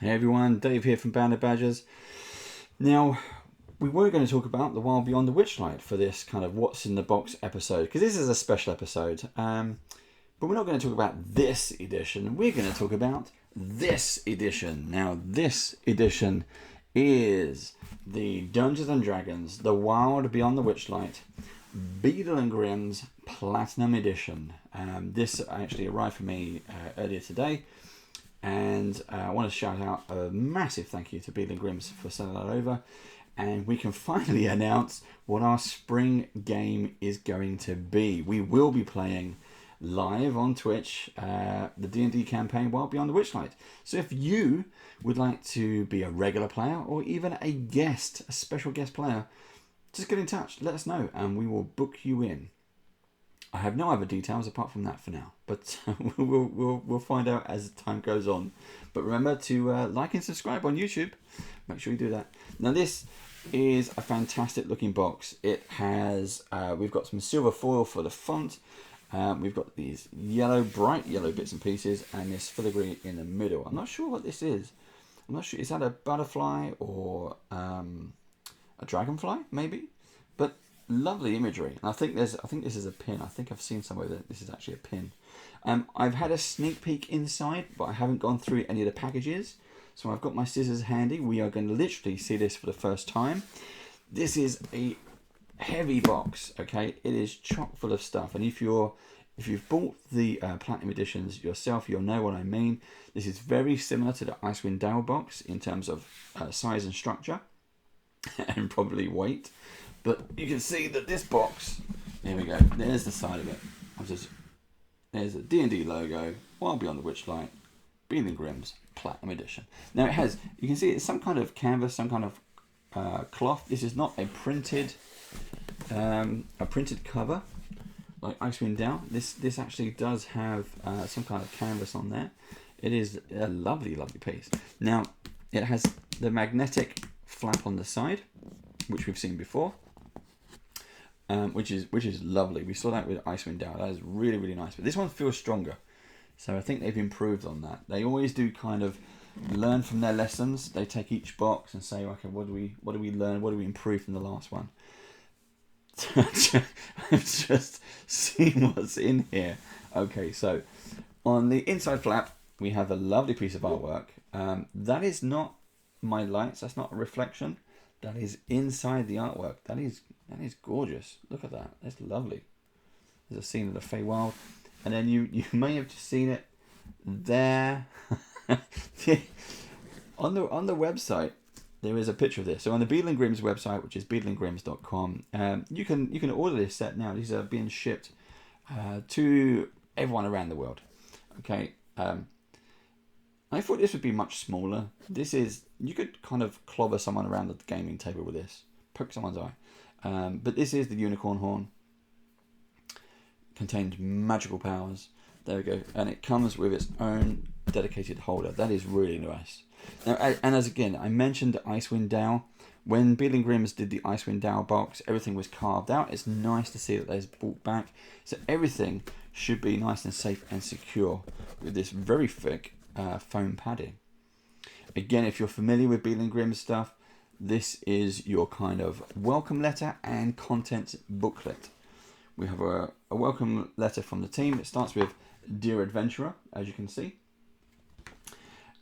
Hey everyone, Dave here from Banded Badgers. Now, we were going to talk about The Wild Beyond the Witchlight for this kind of What's in the Box episode, because this is a special episode. But we're not going to talk about this edition, we're going to talk about this edition. Now, this edition is the Dungeons and Dragons, The Wild Beyond the Witchlight, BEADLE and GRIMMS Platinum Edition. This actually arrived for me earlier today. And I want to shout out a massive thank you to BEADLE and GRIMMS for sending that over. And we can finally announce what our spring game is going to be. We will be playing live on Twitch the D&D campaign Wild Beyond the Witchlight. So if you would like to be a regular player or even a guest, a special guest player, just get in touch, let us know, and we will book you in. I have no other details apart from that for now, but we'll find out as time goes on. But remember to like and subscribe on YouTube. Make sure you do that. Now this is a fantastic looking box. It has we've got some silver foil for the font. We've got these bright yellow bits and pieces, and this filigree in the middle. I'm not sure what this is. I'm not sure. Is that a butterfly or a dragonfly? Maybe, but. Lovely imagery. And I think this is a pin. I think I've seen somewhere that this is actually a pin. I've had a sneak peek inside, but I haven't gone through any of the packages. So I've got my scissors handy. We are going to literally see this for the first time. This is a heavy box, okay? It is chock full of stuff. And if you've bought the Platinum editions yourself, you'll know what I mean. This is very similar to the Icewind Dale box in terms of size and structure and probably weight. But you can see that this box, there we go, there's the side of it. There's a D&D logo, Wild Beyond the Witchlight, BEADLE and GRIMMS Platinum Edition. Now it has, you can see it's some kind of canvas, some kind of cloth. This is not a printed cover like Icewind Dale. This actually does have some kind of canvas on there. It is a lovely, lovely piece. Now it has the magnetic flap on the side, which we've seen before. Which is lovely. We saw that with Icewind Dale. That is really, really nice. But this one feels stronger. So I think they've improved on that. They always do kind of learn from their lessons. They take each box and say, okay, what do we learn? What do we improve from the last one? I've just seen what's in here. Okay, so on the inside flap, we have a lovely piece of artwork. That is not my lights. That's not a reflection. That is inside the artwork. That is gorgeous. Look at that. That's lovely. There's a scene of the Feywild. And then you may have just seen it there. On the website, there is a picture of this. So on the BEADLE and GRIMMS website, which is beadleandgrimms.com, you can order this set now. These are being shipped to everyone around the world. Okay. I thought this would be much smaller. You could kind of clobber someone around the gaming table with this. Poke someone's eye. But this is the unicorn horn. Contains magical powers. There we go. And it comes with its own dedicated holder. That is really nice. Now, and as again, I mentioned Icewind Dale. When BEADLE and GRIMMS did the Icewind Dale box, everything was carved out. It's nice to see that they've brought back. So everything should be nice and safe and secure with this very thick foam padding. Again, if you're familiar with BEADLE and GRIMMS stuff, this is your kind of welcome letter and contents booklet. We have a welcome letter from the team. It starts with Dear Adventurer, as you can see.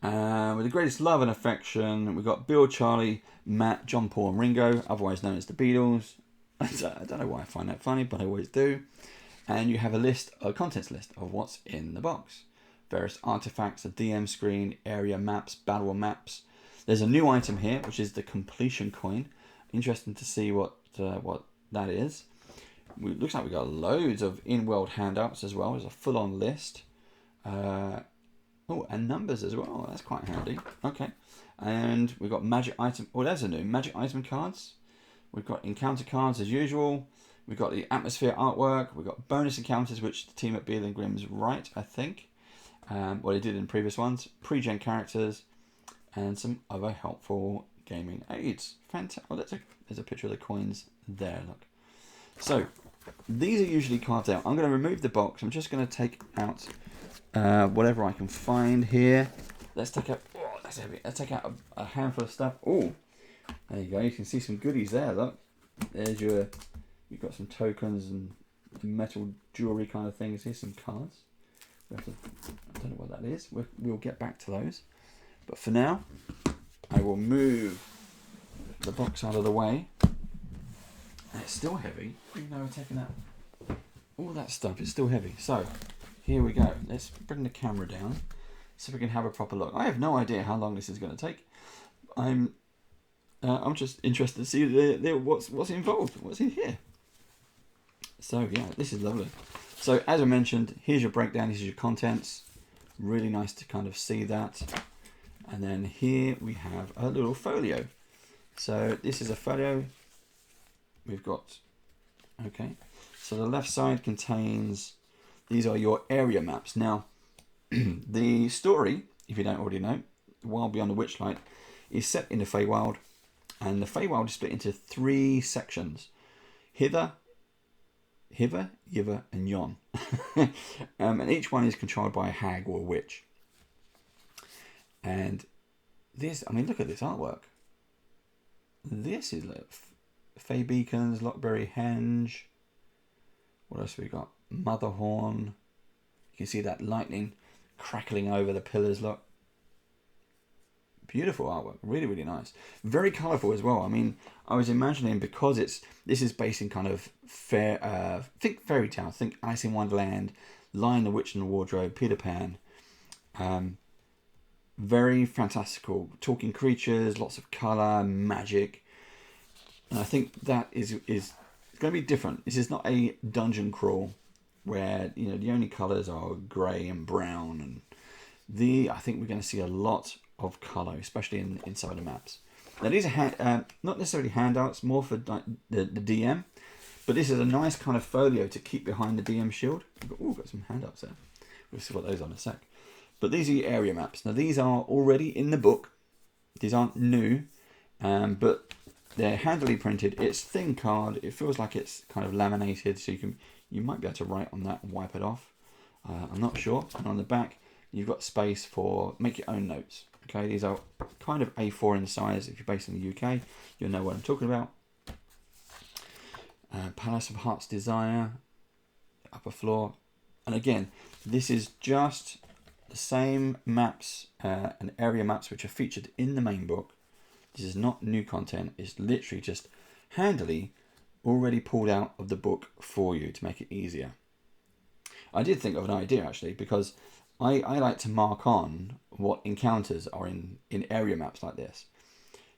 With the greatest love and affection, we've got Bill, Charlie, Matt, John, Paul, and Ringo, otherwise known as the Beatles. I don't know why I find that funny, but I always do. And you have a contents list of what's in the box. Various artifacts, a DM screen, area maps, battle maps. There's a new item here, which is the completion coin. Interesting to see what that is. Looks like we got loads of in-world handouts as well. There's a full-on list. And numbers as well. That's quite handy. Okay. And we've got magic item. Oh, there's a new magic item cards. We've got encounter cards as usual. We've got the atmosphere artwork. We've got bonus encounters, which the team at BEADLE and GRIMMS write, I think. What they did in previous ones. Pre-gen characters. And some other helpful gaming aids. Fantastic. Oh, there's a picture of the coins there. Look. So, these are usually carved out. I'm going to remove the box. I'm just going to take out whatever I can find here. Let's take out... Oh, that's heavy. Let's take out a handful of stuff. Oh, there you go. You can see some goodies there. Look, there's your. You've got some tokens and metal jewelry kind of things. Here's some cards. I don't know what that is. We'll get back to those. But for now, I will move the box out of the way. And it's still heavy, even though we're taking out all that stuff. It's still heavy. So here we go. Let's bring the camera down so we can have a proper look. I have no idea how long this is going to take. I'm just interested to see what's involved, what's in here. So yeah, this is lovely. So as I mentioned, here's your breakdown. This is your contents. Really nice to kind of see that. And then here we have a little folio. So this is a folio. We've got, okay. So the left side contains, these are your area maps. Now, the story, if you don't already know, Wild Beyond the Witchlight, is set in the Feywild. And the Feywild is split into 3 sections. Hither, Yiver, and Yon. And each one is controlled by a hag or a witch. And this, I mean, look at this artwork. This is like Fey Beacons, Lockberry Henge. What else have we got? Motherhorn. You can see that lightning crackling over the pillars, look. Beautiful artwork, really, really nice. Very colourful as well. I mean, I was imagining, because this is based in kind of think fairy tale, think Alice in Wonderland, Lion, the Witch and the Wardrobe, Peter Pan. Very fantastical, talking creatures, lots of colour, magic. And I think that is going to be different. This is not a dungeon crawl where, you know, the only colours are grey and brown, and I think we're going to see a lot of colour, especially in some of the maps. Now these are not necessarily handouts, more for the DM, but this is a nice kind of folio to keep behind the DM shield. Got some handouts there. We'll see what those are in a sec. But these are your area maps. Now these are already in the book. These aren't new, but they're handily printed. It's thin card. It feels like it's kind of laminated, so you might be able to write on that and wipe it off. I'm not sure. And on the back, you've got space for make your own notes. Okay, these are kind of A4 in size. If you're based in the UK, you'll know what I'm talking about. Palace of Heart's Desire, upper floor. And again, this is just the same maps and area maps which are featured in the main book. This is not new content. It's literally just handily already pulled out of the book for you to make it easier. I did think of an idea actually, because I like to mark on what encounters are in area maps like this.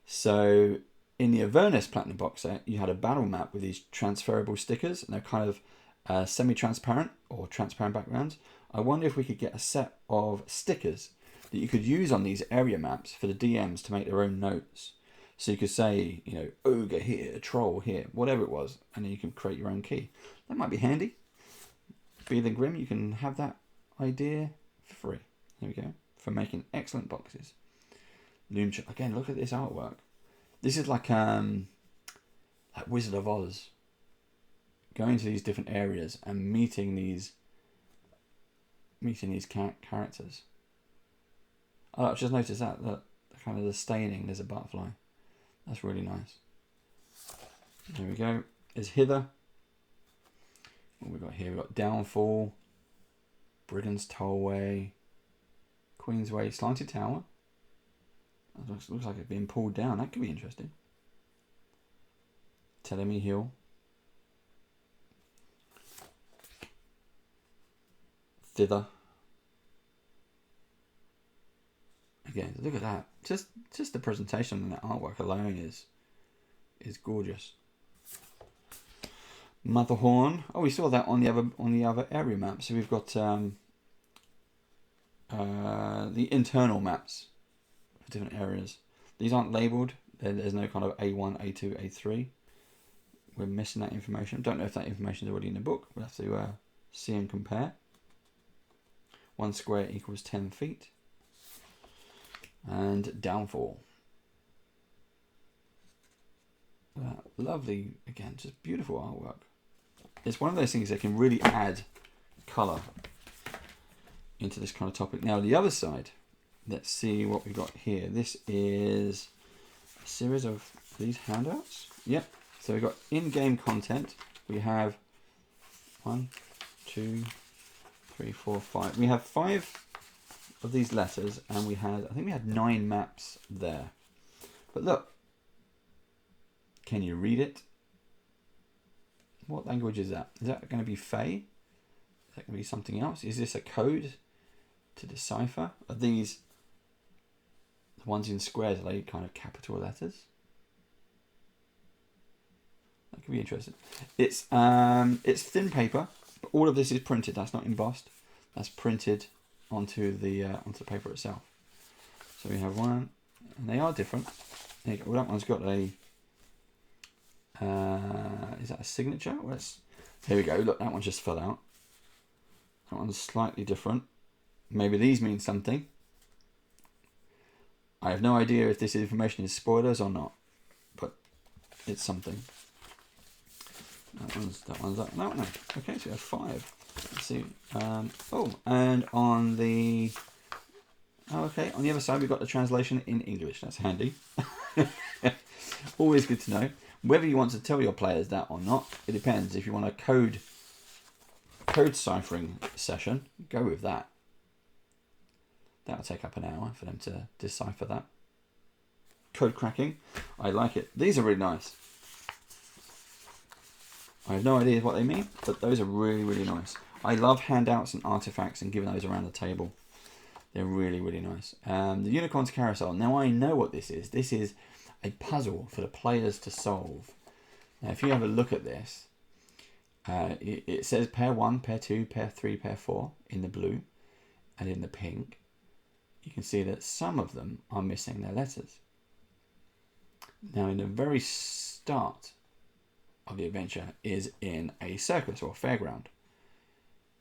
So in the Avernus Platinum box set, you had a battle map with these transferable stickers, and they're kind of semi-transparent or transparent backgrounds. I wonder if we could get a set of stickers that you could use on these area maps for the DMs to make their own notes. So you could say, you know, ogre here, troll here, whatever it was, and then you can create your own key. That might be handy. BEADLE and Grimm, you can have that idea for free. There we go. For making excellent boxes. Again, look at this artwork. This is like Wizard of Oz. Going to these different areas and meeting these characters. Oh, I've just noticed that kind of the staining. There's a butterfly. That's really nice. There we go. There's Hither. What we got here? We've got Downfall, Brigand's Tollway, Queensway, Slanted Tower. That looks like it's being pulled down. That could be interesting. Telemi Hill. Thither. Again, look at that. Just the presentation and that artwork alone is gorgeous. Motherhorn. Oh, we saw that on the other area map. So we've got the internal maps for different areas. These aren't labelled. There's no kind of A1, A2, A3. We're missing that information. Don't know if that information is already in the book. We'll have to see and compare. 1 square equals 10 feet. And Downfall. Lovely, again, just beautiful artwork. It's one of those things that can really add colour into this kind of topic. Now the other side, let's see what we got here. This is a series of these handouts. Yep. So we've got in-game content. We have 1, 2, 3, 4, 5. We have 5 of these letters, and we had, I think we had 9 maps there. But look, can you read it? What language is that? Is that going to be Fey? Is that going to be something else? Is this a code to decipher? Are these the ones in squares? Are they kind of capital letters? That could be interesting. It's thin paper, but all of this is printed. That's not embossed. That's printed onto the paper itself. So we have one, and they are different. There you go. Well, that one's got a. Is that a signature? Well, here we go. Look, that one just fell out. That one's slightly different. Maybe these mean something. I have no idea if this information is spoilers or not, but it's something. That one's up. No. Okay, so we have 5. Let's see. And on the on the other side we've got the translation in English. That's handy. Always good to know. Whether you want to tell your players that or not, it depends. If you want a code ciphering session, go with that. That'll take up an hour for them to decipher that. Code cracking, I like it. These are really nice. I have no idea what they mean, but those are really, really nice. I love handouts and artifacts and giving those around the table. They're really, really nice. The Unicorn's Carousel. Now I know what this is. This is a puzzle for the players to solve. Now if you have a look at this, it says pair 1, pair 2, pair 3, pair 4 in the blue and in the pink. You can see that some of them are missing their letters. Now in the very start of the adventure is in a circus or fairground,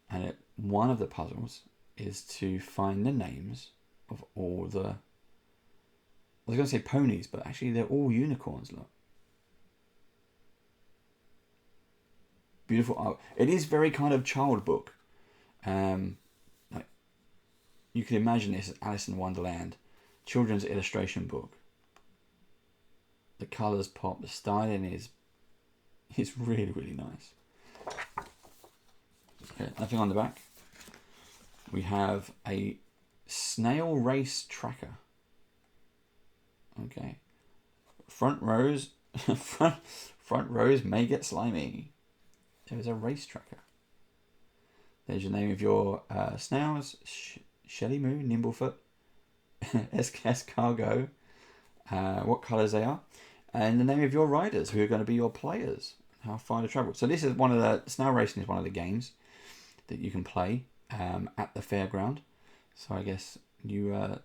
and one of the puzzles is to find the names of all the, I was going to say ponies, but actually they're all unicorns. Look, beautiful art. It is very kind of child book. Like you can imagine this as Alice in Wonderland, children's illustration book. The colours pop, the styling is really, really nice. Okay, nothing on the back. We have a snail race tracker. Okay. Front rows may get slimy. There's a race tracker. There's your name of your snails. Shelly Moo, Nimblefoot, Escargot, what colours they are, and the name of your riders who are going to be your players, how far to travel. So this is one of the, snail racing is one of the games that you can play at the fairground. So I guess you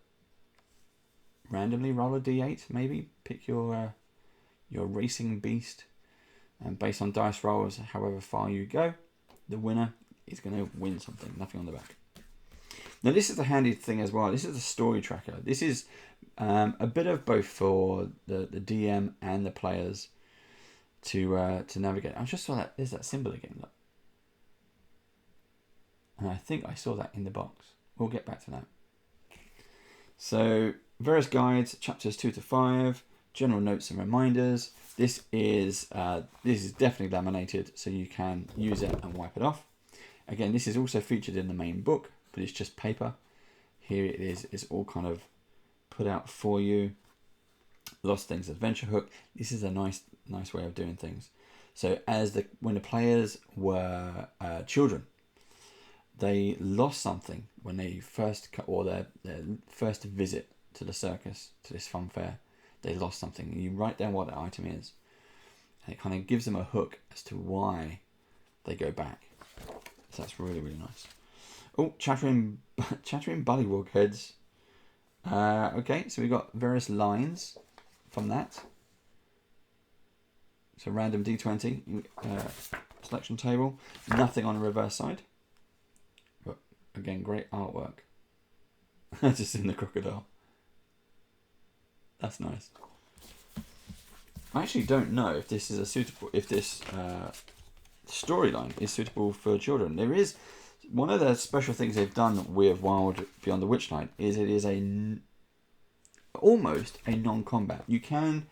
randomly roll a d8, maybe pick your racing beast, and based on dice rolls, however far you go, the winner is going to win something. Nothing on the back. Now this is the handy thing as well. This is the story tracker. This is a bit of both for the DM and the players to navigate. I just saw that there's that symbol again. Look. And I think I saw that in the box. We'll get back to that. So various guides, chapters 2 to 5, general notes and reminders. This is definitely laminated, so you can use it and wipe it off. Again, this is also featured in the main book, but it's just paper. Here it is. It's all kind of put out for you. Lost Things Adventure Hook. This is a nice way of doing things. So when the players were children, they lost something when they first, or their first visit to the circus, to this fun fair. They lost something. You write down what the item is, and it kind of gives them a hook as to why they go back. So that's really, really nice. Oh, chattering bullywog heads. Okay, so we've got various lines from that. So random D20 selection table. Nothing on the reverse side. But again, great artwork. Just in the crocodile. That's nice. I actually don't know if this is if this storyline is suitable for children. There is One of the special things they've done with Wild Beyond the Witchlight is it is almost a non-combat. You can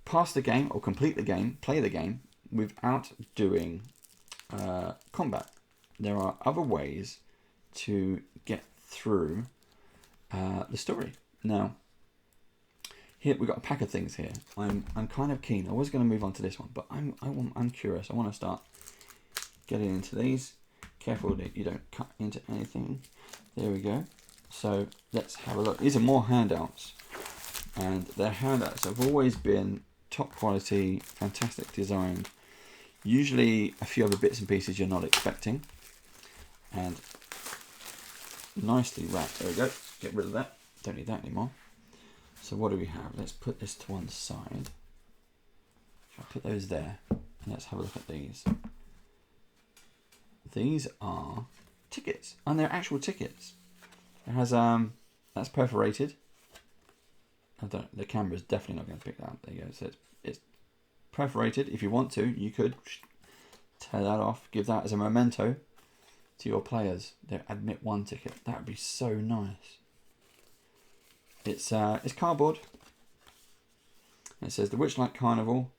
pass the game or complete the game, play the game without doing combat. There are other ways to get through the story. Now, here we've got a pack of things here. I'm kind of keen. I was going to move on to this one, but I'm curious. I want to start getting into these. Careful that you don't cut into anything. There we go. So let's have a look. These are more handouts, and their handouts have always been top quality, fantastic designed. Usually a few other bits and pieces you're not expecting, and nicely wrapped. There we go. Get rid of that. Don't need that anymore. So what do we have? Let's put this to one side. I'll put those there, and let's have a look at these. These are tickets, and they're actual tickets. It has that's perforated. The camera's definitely not going to pick that up. There you go. So it's perforated. If you want to, you could tear that off, give that as a memento to your players. Their admit one ticket. That would be so nice. It's cardboard. It says the Witchlight Carnival,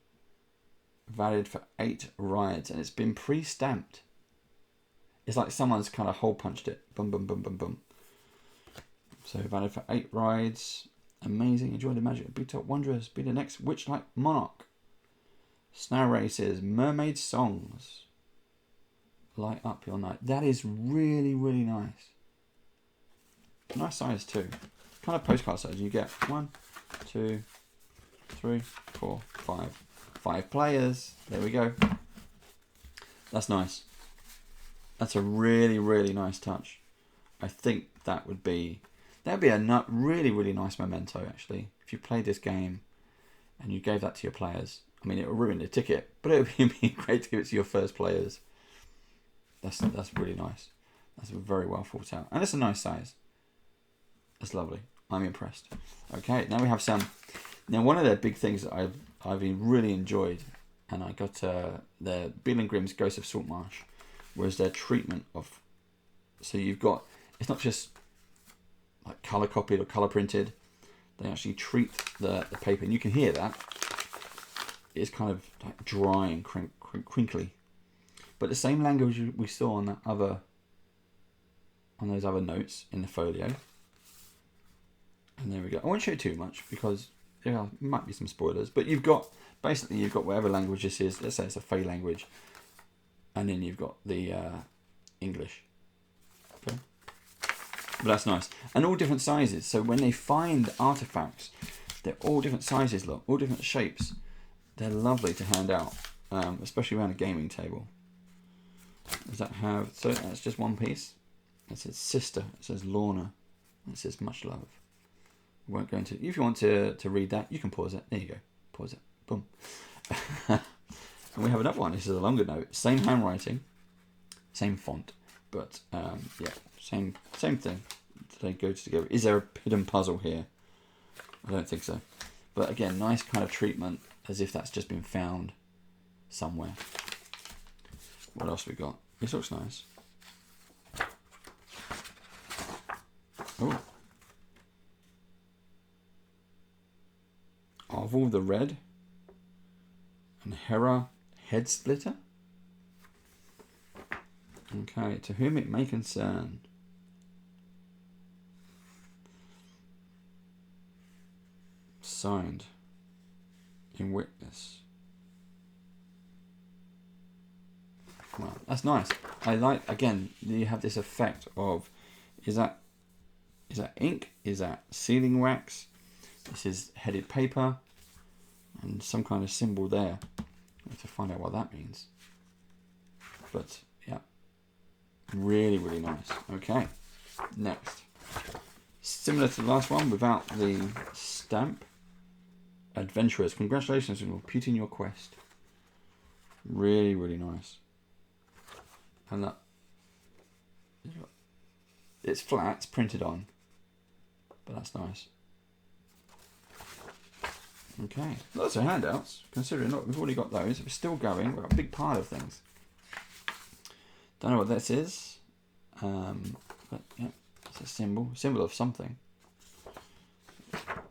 valid for 8 rides, and it's been pre-stamped. It's like someone's kind of hole punched it. Boom, boom, boom, boom, boom. So valid for 8 rides. Amazing. Enjoy the magic of Big Top Wanderers. Be the next Witchlight Monarch. Snail races. Mermaid songs. Light up your night. That is really, really nice. Nice size too. Kind of postcard size. You get 1, 2, 3, 4, 5. 5 players. There we go. That's nice. That's a really, really nice touch. I think that'd be a really, really nice memento, actually. If you played this game and you gave that to your players, I mean, it would ruin the ticket, but it would be great to give it to your first players. That's really nice. That's very well thought out, and it's a nice size. That's lovely. I'm impressed. Okay, now we have some. Now, one of the big things that I've really enjoyed, and I got the BEADLE and GRIMMS Ghost of Saltmarsh, was their treatment of. So you've got, it's not just like color copied or color printed. They actually treat the paper, and you can hear that. It's kind of like dry and crinkly, but the same language we saw on those other notes in the folio. And there we go. I won't show you too much because there might be some spoilers, but you've got whatever language this is. Let's say it's a Fey language, and then you've got the English. Okay, but that's nice, and all different sizes. So when they find artifacts, they're all different sizes. Look, all different shapes. They're lovely to hand out, especially around a gaming table. Does that have? So that's just one piece. It says sister. It says Lorna. It says much love. I won't go into. If you want to read that, you can pause it. There you go. Pause it. Boom. And we have another one. This is a longer note. Same handwriting, same font, but yeah, same thing. They go together. Is there a hidden puzzle here? I don't think so. But again, nice kind of treatment, as if that's just been found somewhere. What else we got? This looks nice. Oh. Arvel the Red and Hera Head Splitter. Okay, to whom it may concern. Signed in witness. Well, that's nice. I like, again, you have this effect of, is that ink? Is that sealing wax? This is headed paper and some kind of symbol there. I have to find out what that means. But yeah, really, really nice. Okay, next. Similar to the last one without the stamp. Adventurers, congratulations on completing your quest. Really, really nice. And that, it's flat, it's printed on, but that's nice. Okay, lots of handouts. Considering, look, we've already got those. We're still going. We've got a big pile of things. Don't know what this is. But yeah, it's a symbol of something.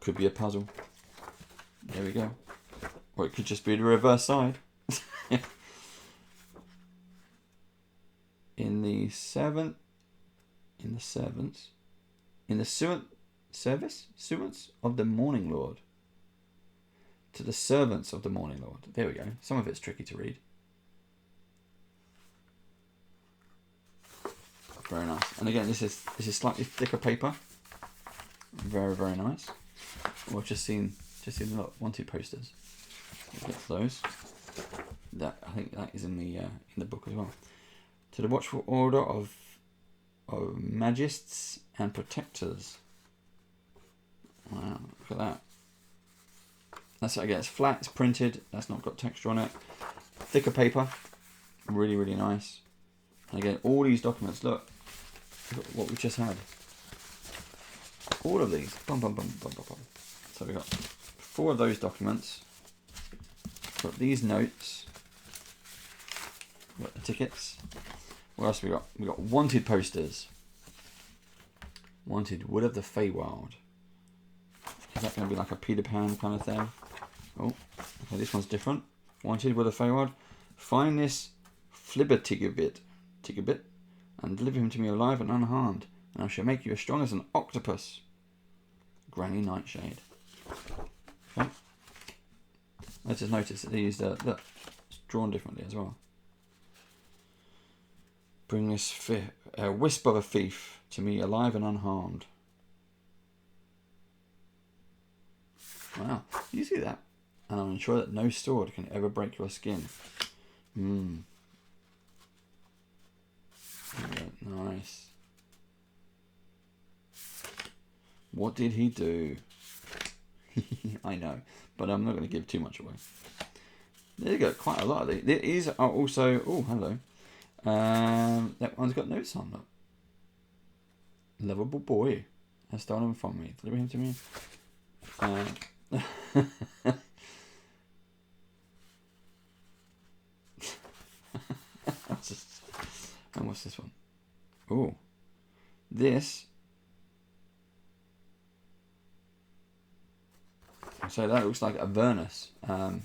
Could be a puzzle. There we go. Or it could just be the reverse side. In the servants of the Morning Lord. To the servants of the Morning Lord. There we go. Some of it's tricky to read. Very nice. And again, this is slightly thicker paper. Very, very nice. We've just seen a lot wanted posters. We'll get to those. That I think that is in the book as well. To the watchful order of magists and protectors. Wow, look at that. That's, again, it's flat, it's printed, that's not got texture on it. Thicker paper, really, really nice. And again, all these documents, look at what we just had. All of these. Bum, bum, bum, bum, bum, bum. So we got 4 of those documents. Got these notes. Got the tickets. What else we got? We got wanted posters. Wanted Wood of the Feywild. Is that going to be like a Peter Pan kind of thing? Oh, okay, this one's different. Wanted Wood of the Feywild. Find this Flibbertiggabit, and deliver him to me alive and unharmed, and I shall make you as strong as an octopus. Granny Nightshade. Okay. I just noticed that these look, it's drawn differently as well. Bring this wisp of a thief to me alive and unharmed. Wow, you see that? And I'm sure that no sword can ever break your skin. Nice. What did he do? I know, but I'm not going to give too much away. There you go, quite a lot of these. These are also... Oh, hello. That one's got notes on, look. Lovable boy has stolen them from me. Deliver him to me. And what's this one? Oh, this. So that looks like Avernus. The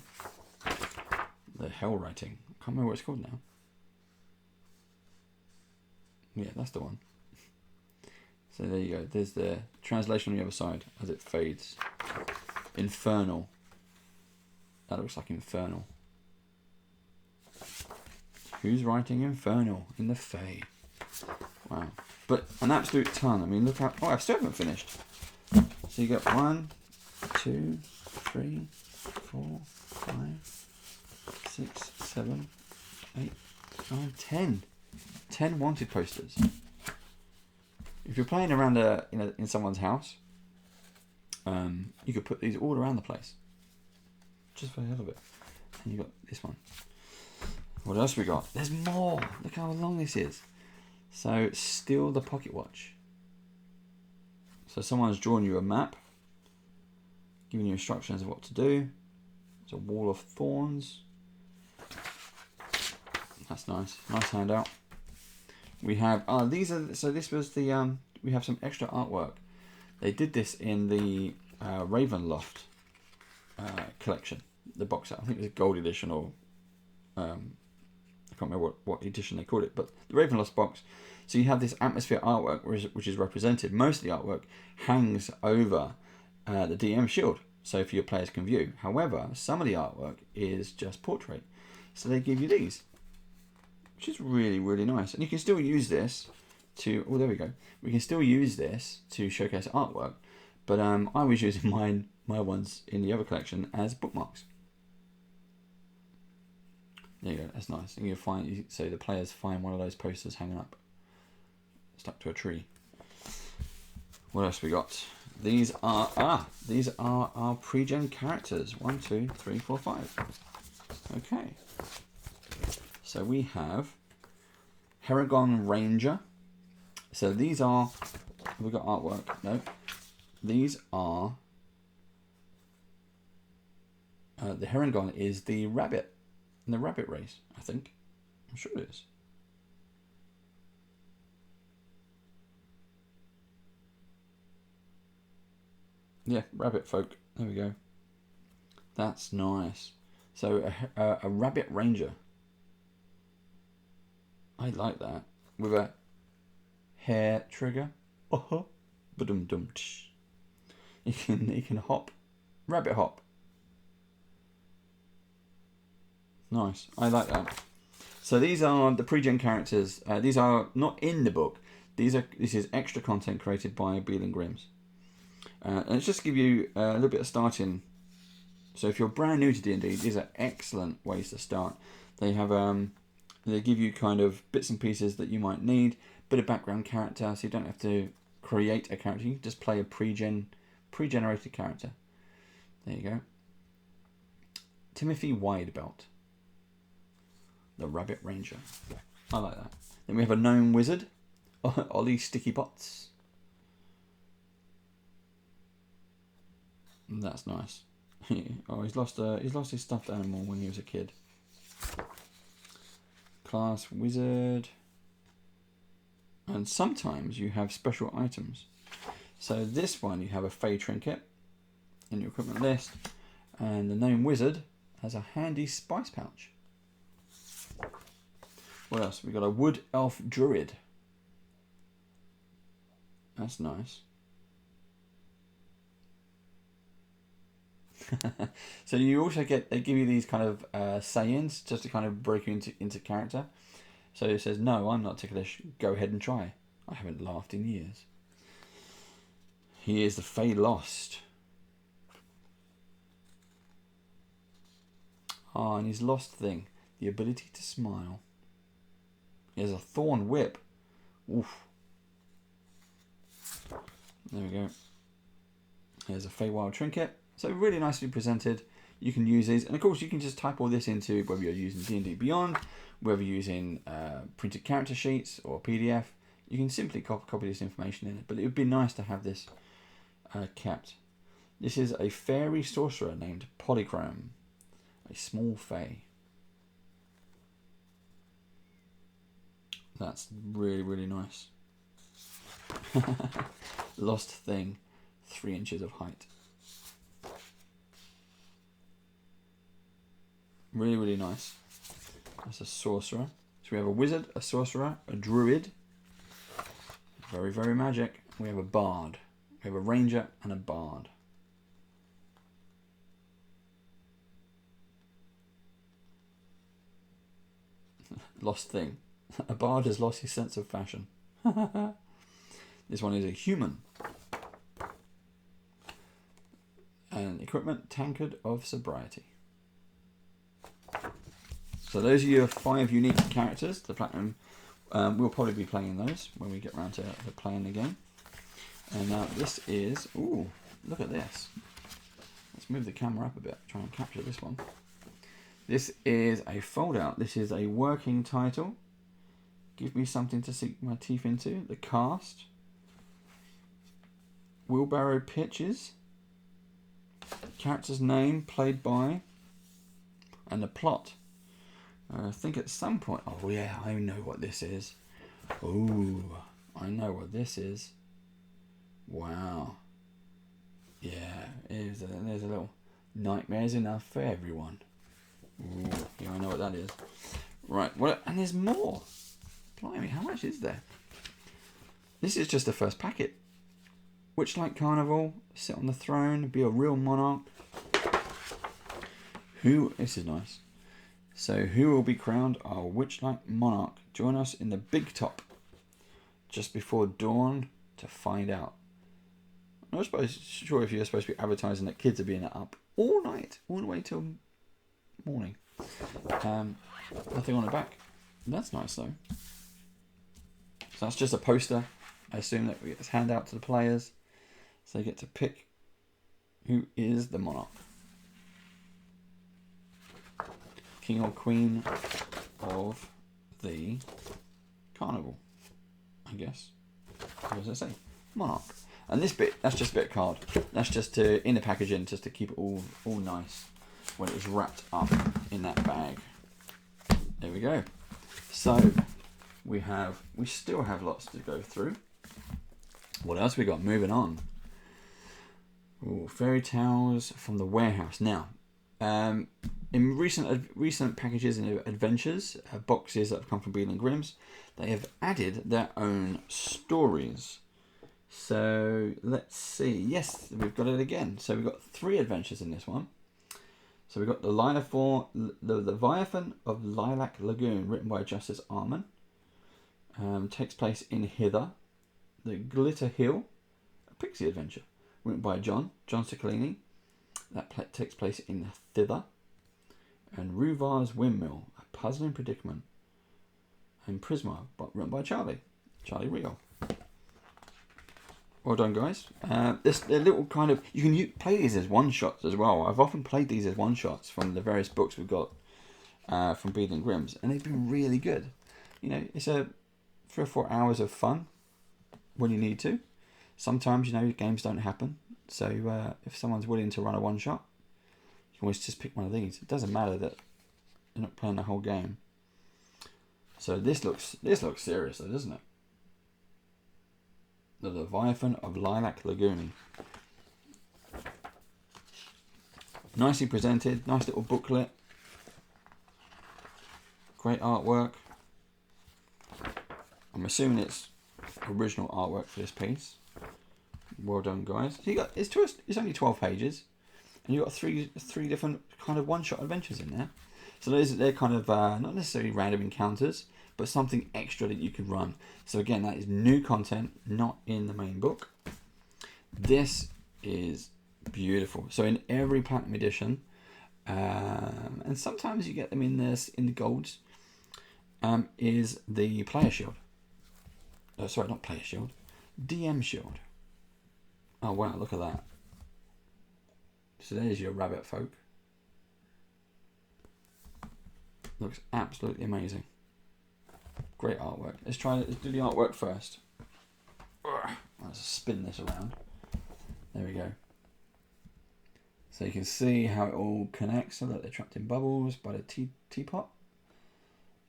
hell writing. I can't remember what it's called now. Yeah, that's the one. So there you go. There's the translation on the other side as it fades. Infernal. That looks like Infernal. Who's writing Infernal in the Fey? Wow. But an absolute ton. I mean, look how... Oh, I still haven't finished. So you get 1, 2, 3, 4, 5, 6, 7, 8, 9, 10. 10 wanted posters. If you're playing around in someone's house, you could put these all around the place. Just for the hell of it. And you got this one. What else we got? There's more. Look how long this is. So, Steal the Pocket Watch. So someone's drawn you a map, giving you instructions of what to do. It's a wall of thorns. That's nice. Nice handout. We have these are this was the we have some extra artwork. They did this in the Ravenloft collection, the box set. I think it was a gold edition or I can't remember what edition they called it, but the Ravenloft box. So you have this atmosphere artwork which is represented. Most of the artwork hangs over the DM shield, so for your players can view. However, some of the artwork is just portrait, so they give you these, which is really, really nice. And you can still use this to... Oh, there we go. We can still use this to showcase artwork. But I was using my ones in the other collection as bookmarks. There you go. That's nice. And so the players find one of those posters hanging up, stuck to a tree. What else we got? These are our pre-gen characters. 1, 2, 3, 4, 5. Okay. So we have Heragon Ranger. So these are... Have we got artwork? No. These are... the Heragon is the rabbit in the rabbit race, I think. I'm sure it is. Yeah, rabbit folk. There we go. That's nice. So a rabbit ranger. I like that. With a hair trigger. Oh, ba-dum-dum. He can hop. Rabbit hop. Nice. I like that. So these are the pre-gen characters. These are not in the book. This is extra content created by BEADLE and GRIMMS. And it's just to give you a little bit of starting. So if you're brand new to D&D, these are excellent ways to start. They have they give you kind of bits and pieces that you might need, bit of background character, so you don't have to create a character. You can just play a pre-generated character. There you go. Timothy Widebelt, the Rabbit Ranger. I like that. Then we have a gnome wizard, Ollie Sticky Pots. That's nice. Oh, he's lost his stuffed animal when he was a kid. Class wizard. And sometimes you have special items. So this one you have a Fey trinket in your equipment list, and the gnome wizard has a handy spice pouch. What else? We got a wood elf druid. That's nice. So you also they give you these kind of sayings just to kind of break you into character. So it says, "No, I'm not ticklish. Go ahead and try. I haven't laughed in years." He is the Fey Lost. Ah, and his lost thing, the ability to smile. He has a thorn whip. Oof. There we go. Here's a Feywild trinket. So really nicely presented. You can use these, and of course you can just type all this into whether you're using D&D Beyond, whether you're using printed character sheets or PDF. You can simply copy this information in it, but it would be nice to have this kept. This is a fairy sorcerer named Polychrome, a small fey. That's really, really nice. Lost thing, 3 inches of height. Really, really nice. That's a sorcerer. So we have a wizard, a sorcerer, a druid. Very, very magic. We have a bard. We have a ranger and a bard. Lost thing. A bard has lost his sense of fashion. This one is a human. And equipment, tankard of sobriety. So those are your 5 unique characters. The Platinum, we'll probably be playing those when we get around to playing the game. And now this is, ooh, look at this. Let's move the camera up a bit, try and capture this one. This is a fold out. This is a working title. Give me something to sink my teeth into. The cast. Wheelbarrow pitches. Character's name, played by. And the plot. I think at some point... Oh yeah, I know what this is. Ooh, I know what this is. Wow. Yeah, there's a little nightmares enough for everyone. Ooh, yeah, I know what that is. Right, well, and there's more. Blimey, how much is there? This is just the first packet. Witchlight Carnival, sit on the throne, be a real monarch. This is nice. So who will be crowned our Witchlight monarch? Join us in the big top just before dawn to find out. I'm not sure if you're supposed to be advertising that kids are being up all night, all the way till morning. Nothing on the back. That's nice though. So that's just a poster. I assume that we get this handout to the players, so they get to pick who is the monarch. King or queen of the carnival, I guess. What does it say? Monarch. And this bit, that's just a bit of card. That's just to, in the packaging, just to keep it all nice when it was wrapped up in that bag. There we go. So we still have lots to go through. What else we got? Moving on. Ooh, Fairy Tales from the Warehouse. Now, in recent packages and adventures, boxes that have come from BEADLE and GRIMMS, they have added their own stories. So let's see. Yes, we've got it again. So we've got 3 adventures in this one. So we've got the Leviathan of Lilac Lagoon, written by Justice Arman. Takes place in Hither. The Glitter Hill, a pixie adventure, written by John Ciccolini. That takes place in Thither. And Ruvar's Windmill, a puzzling predicament, in Prisma, but written by Charlie Regal. Well done, guys. This a little kind of, you can play these as one shots as well. I've often played these as one shots from the various books we've got from BEADLE and GRIMMS, and they've been really good. You know, it's a 3 or 4 hours of fun when you need to. Sometimes, you know, games don't happen, so if someone's willing to run a one shot, you can always just pick one of these. It doesn't matter that you're not playing the whole game. So this looks serious, though, doesn't it? The Leviathan of Lilac Lagoon. Nicely presented, nice little booklet. Great artwork. I'm assuming it's original artwork for this piece. Well done, guys. So you got it's only 12 pages, and you've got three different kind of one-shot adventures in there. So they're kind of not necessarily random encounters, but something extra that you could run. So again, that is new content, not in the main book. This is beautiful. So in every Platinum edition, and sometimes you get them in the golds, is the player shield. Sorry, not player shield, DM shield. Oh wow, look at that. So there's your rabbit folk. Looks absolutely amazing. Great artwork. Let's do the artwork first. Let's spin this around. There we go. So you can see how it all connects. So that they're trapped in bubbles by the teapot.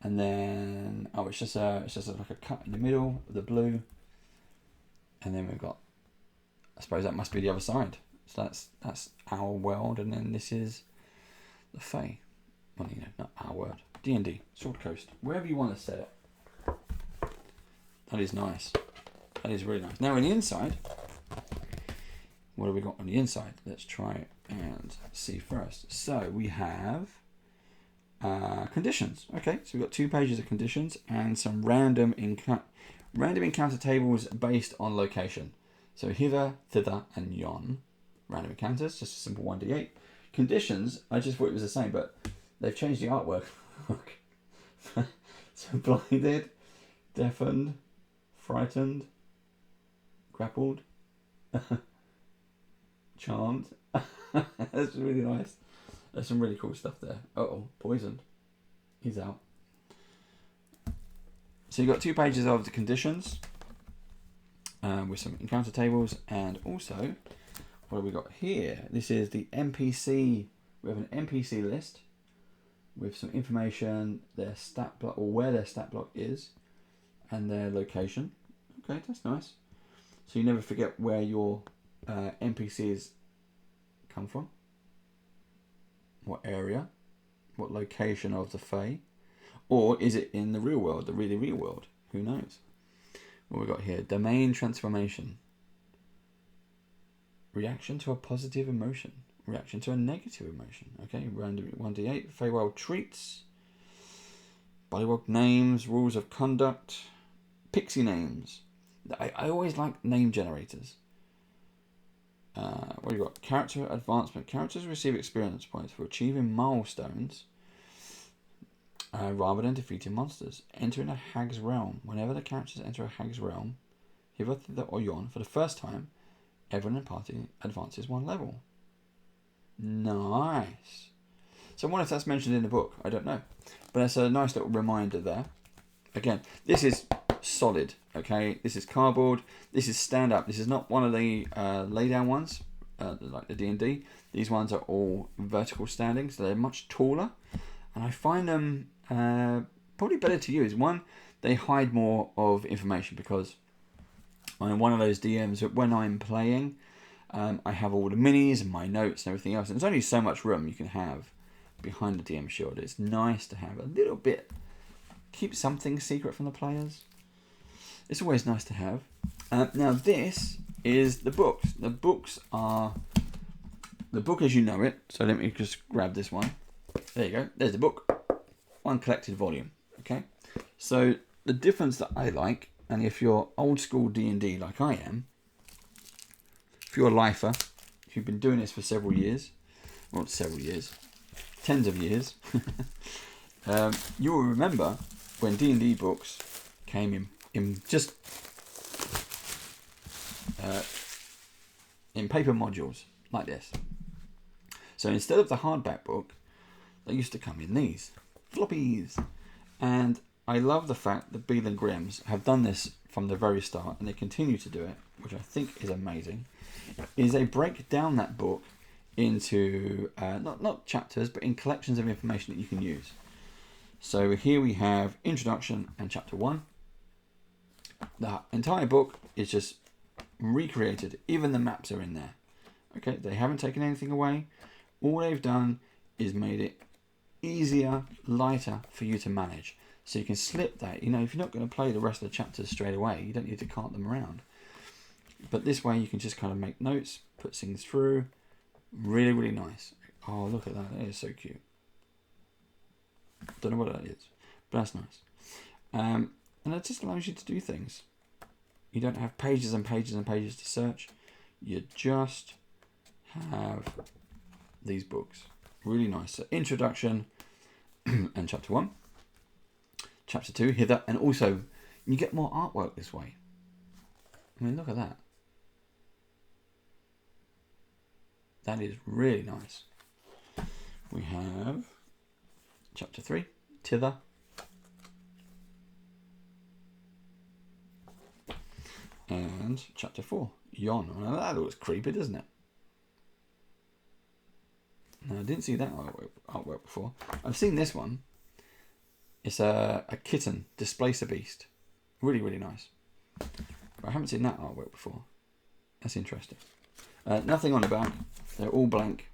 And then it's just like a cut in the middle of the blue. And then we've got, I suppose that must be the other side. So that's our world, and then this is the Fey. Well, you know, not our world. D&D, Sword Coast, wherever you want to set it. That is nice. That is really nice. Now on the inside, what have we got on the inside? Let's try and see first. So we have conditions. Okay, so we've got 2 pages of conditions and some random encounter tables based on location. So hither, thither, and yon. Random encounters, just a simple 1d8. Conditions, I just thought it was the same, but they've changed the artwork. So blinded, deafened, frightened, grappled, charmed. That's really nice. There's some really cool stuff there. Poisoned. He's out. So you've got 2 pages of the conditions with some encounter tables, and also, what have we got here? This is the NPC. We have an NPC list with some information, their stat block, or where their stat block is, and their location. Okay, that's nice. So you never forget where your NPCs come from, what area, what location of the Fae, or is it in the real world, the really real world? Who knows? What we got here? Domain transformation. Reaction to a positive emotion. Reaction to a negative emotion. Okay, random 1d8. Feywild treats. Bullywog names. Rules of conduct. Pixie names. I always like name generators. What do you got? Character advancement. Characters receive experience points for achieving milestones rather than defeating monsters. Entering a hag's realm. Whenever the characters enter a hag's realm, hither, thither, or yon, for the first time, everyone in the party advances 1 level. Nice. So I wonder if that's mentioned in the book. I don't know. But that's a nice little reminder there. Again, this is solid. Okay, this is cardboard. This is stand up. This is not one of the lay down ones, like the D&D. These ones are all vertical standing, so they're much taller. And I find them probably better to use. One, they hide more of information, because I'm one of those DMs that when I'm playing, I have all the minis and my notes and everything else. And there's only so much room you can have behind the DM shield. It's nice to have a little bit, keep something secret from the players. It's always nice to have. Now this is the books. The books are the book as you know it. So let me just grab this one. There you go. There's the book. One collected volume. Okay. So the difference that I like, and if you're old school D&D like I am, if you're a lifer, if you've been doing this for several years, well, several years, tens of years, you will remember when D&D books came in just in paper modules like this. So instead of the hardback book, they used to come in these floppies. And I love the fact that BEADLE and GRIMMS have done this from the very start, and they continue to do it, which I think is amazing. Is they break down that book into not chapters, but in collections of information that you can use. So here we have introduction and chapter 1. The entire book is just recreated. Even the maps are in there. Okay, they haven't taken anything away. All they've done is made it easier, lighter for you to manage. So you can slip that. You know, if you're not going to play the rest of the chapters straight away, you don't need to cart them around. But this way you can just kind of make notes, put things through. Really, really nice. Oh, look at that. That is so cute. Don't know what that is, but that's nice. And it just allows you to do things. You don't have pages and pages and pages to search. You just have these books. Really nice. So introduction and chapter 1. Chapter 2, hither. And also, you get more artwork this way. I mean, look at that. That is really nice. We have chapter 3, Tither. And chapter 4, Yon. Now that looks creepy, doesn't it? Now, I didn't see that artwork before. I've seen this one. It's a kitten, Displacer Beast. Really, really nice. But I haven't seen that artwork before. That's interesting. Nothing on the back. They're all blank.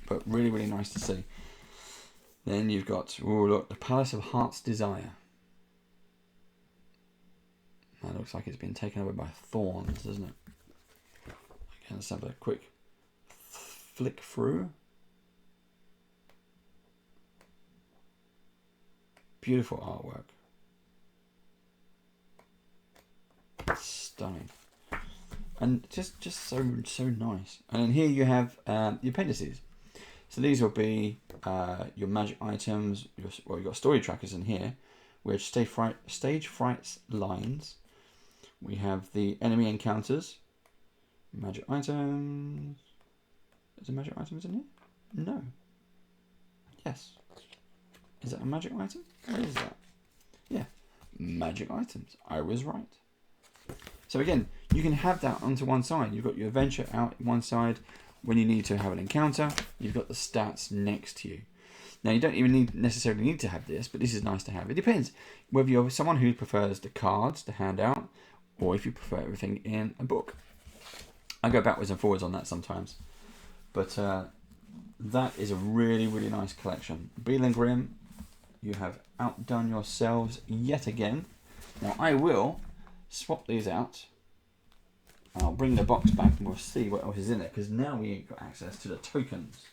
But really, really nice to see. Then you've got, oh look, the Palace of Heart's Desire. That looks like it's been taken over by thorns, doesn't it? Again, let's have a quick flick through. Beautiful artwork. Stunning. And just so nice. And then here you have the appendices. So these will be your magic items. You've got story trackers in here, which stage frights lines. We have the enemy encounters, magic items. Is there magic items in here? No. Yes. Is that a magic item? What is that? Yeah, magic items. I was right. So again, you can have that onto one side. You've got your adventure out one side. When you need to have an encounter, you've got the stats next to you. Now, you don't even necessarily need to have this, but this is nice to have. It depends whether you're someone who prefers the cards to hand out, or if you prefer everything in a book. I go backwards and forwards on that sometimes. But that is a really, really nice collection. BEADLE and GRIMM, you have outdone yourselves yet again. Now, I will swap these out. I'll bring the box back and we'll see what else is in it, because now we've got access to the tokens.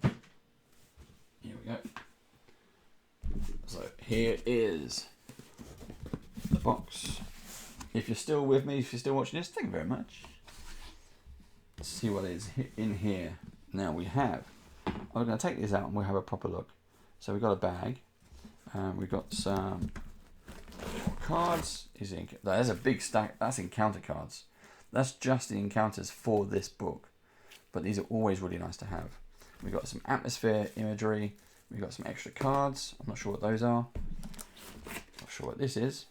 Here we go. So here is the box. If you're still with me, if you're still watching this, thank you very much. Let's see what is in here. Now we have, I'm going to take these out and we'll have a proper look. So we've got a bag. We've got some cards. There's a big stack. That's encounter cards. That's just the encounters for this book. But these are always really nice to have. We've got some atmosphere imagery. We've got some extra cards. I'm not sure what those are. Not sure what this is.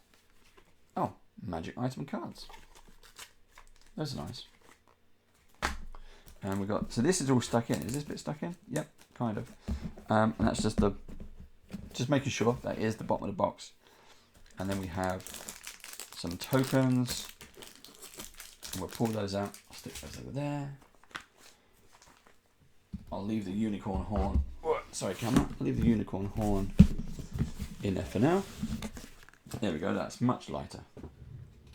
Oh, magic item cards. Those are nice. And we've got, so this is all stuck in. Is this bit stuck in? Yep, kind of. And that's just making sure that is the bottom of the box. And then we have some tokens. And we'll pull those out. I'll stick those over there. I'll leave the unicorn horn. Sorry, camera. I'll leave the unicorn horn in there for now. There we go. That's much lighter.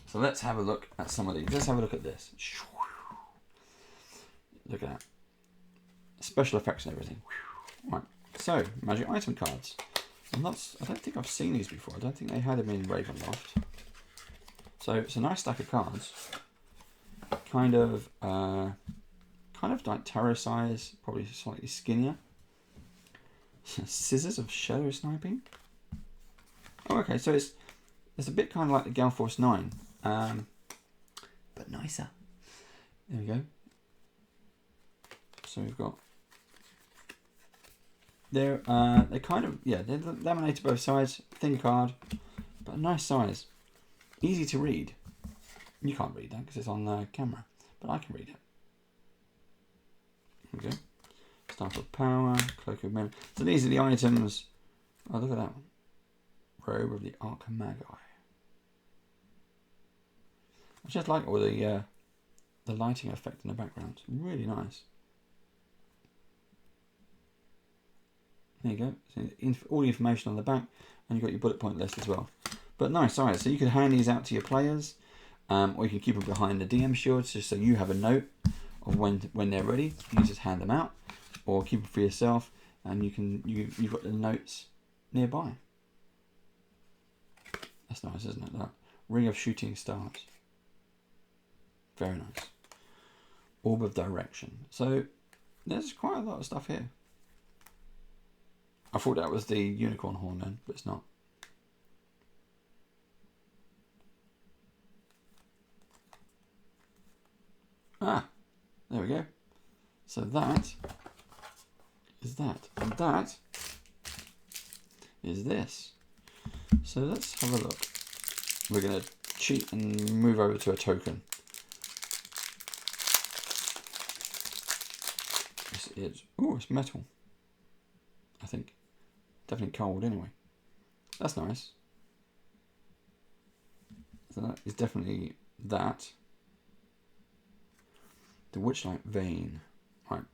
So let's have a look at some of these. Let's have a look at this. Look at that. Special effects and everything. Right. So, magic item cards. I don't think I've seen these before. I don't think they had them in Ravenloft. So it's a nice stack of cards. Kind of like tarot size, probably slightly skinnier. Scissors of shadow sniping. Oh, okay. So it's a bit kind of like the Gale Force 9, but nicer. There we go. So we've got. They're kind of, yeah, they're laminated both sides, thin card, but a nice size, easy to read. You can't read that because it's on the camera, but I can read it. There we go. Staff of Power, Cloak of Memory. So these are the items. Oh, look at that one. Robe of the Archimagi. I just like all the lighting effect in the background. Really nice. There you go. So all the information on the back, and you've got your bullet point list as well. But nice size. So you can hand these out to your players, or you can keep them behind the DM shields, just so you have a note of when they're ready. You just hand them out, or keep them for yourself, and you've got the notes nearby. That's nice, isn't it? That Ring of Shooting Stars. Very nice. Orb of Direction. So there's quite a lot of stuff here. I thought that was the unicorn horn then, but it's not. Ah, there we go. So that is that, and that is this. So let's have a look. We're going to cheat and move over to a token. This is, oh, it's metal. I think. Definitely cold anyway. That's nice. So that is definitely that. The Witchlight vein. Right.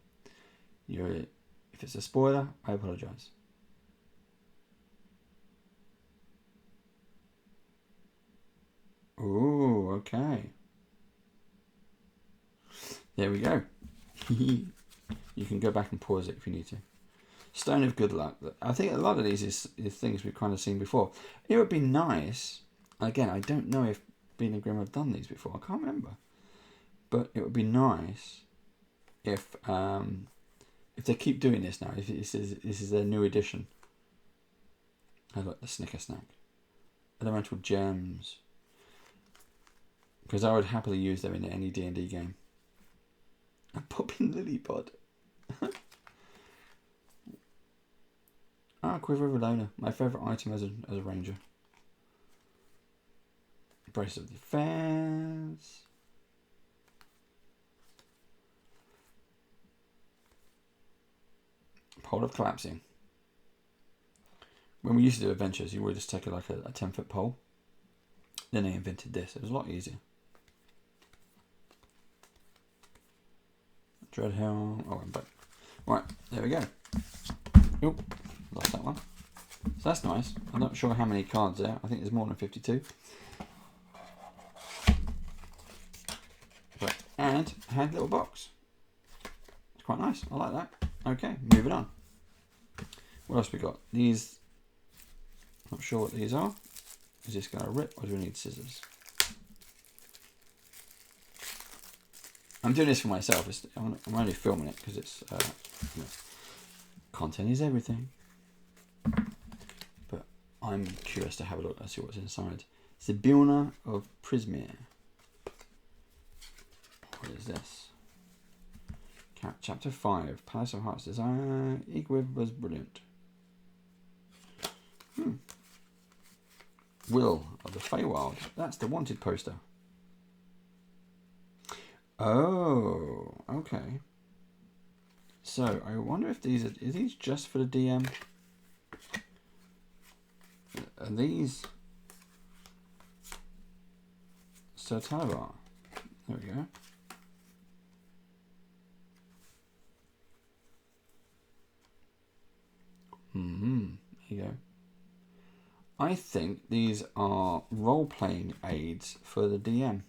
If it's a spoiler, I apologise. Ooh, okay. There we go. You can go back and pause it if you need to. Stone of Good Luck. I think a lot of these is things we've kind of seen before. It would be nice. Again, I don't know if Bean and Grimm have done these before. I can't remember. But it would be nice if they keep doing this now. If this is their new edition. I like the Snicker Snack. Elemental Gems. Because I would happily use them in any D&D game. A popping lily pod. Quiver of Elona, my favourite item as a ranger. Brace of Defense. Pole of Collapsing. When we used to do adventures, you would just take like a 10-foot pole. Then they invented this. It was a lot easier. Dreadhelm. Oh, I'm back. Right, there we go. Oop. Lost that one. So that's nice. I'm not sure how many cards there. I think there's more than 52. But, and a hand little box. It's quite nice. I like that. Okay, moving on. What else we got? These. Not sure what these are. Is this going to rip or do we need scissors? I'm doing this for myself. I'm only filming it because it's content is everything. But I'm curious to have a look and see what's inside. It's the Bilna of Prismere. What is this? Chapter 5. Palace of Heart's Desire. Igwib was brilliant. Will of the Feywild. That's the wanted poster. Oh, okay. So I wonder if these are these just for the DM? Are these Sir Talabar? There we go. There you go. I think these are role-playing aids for the DM.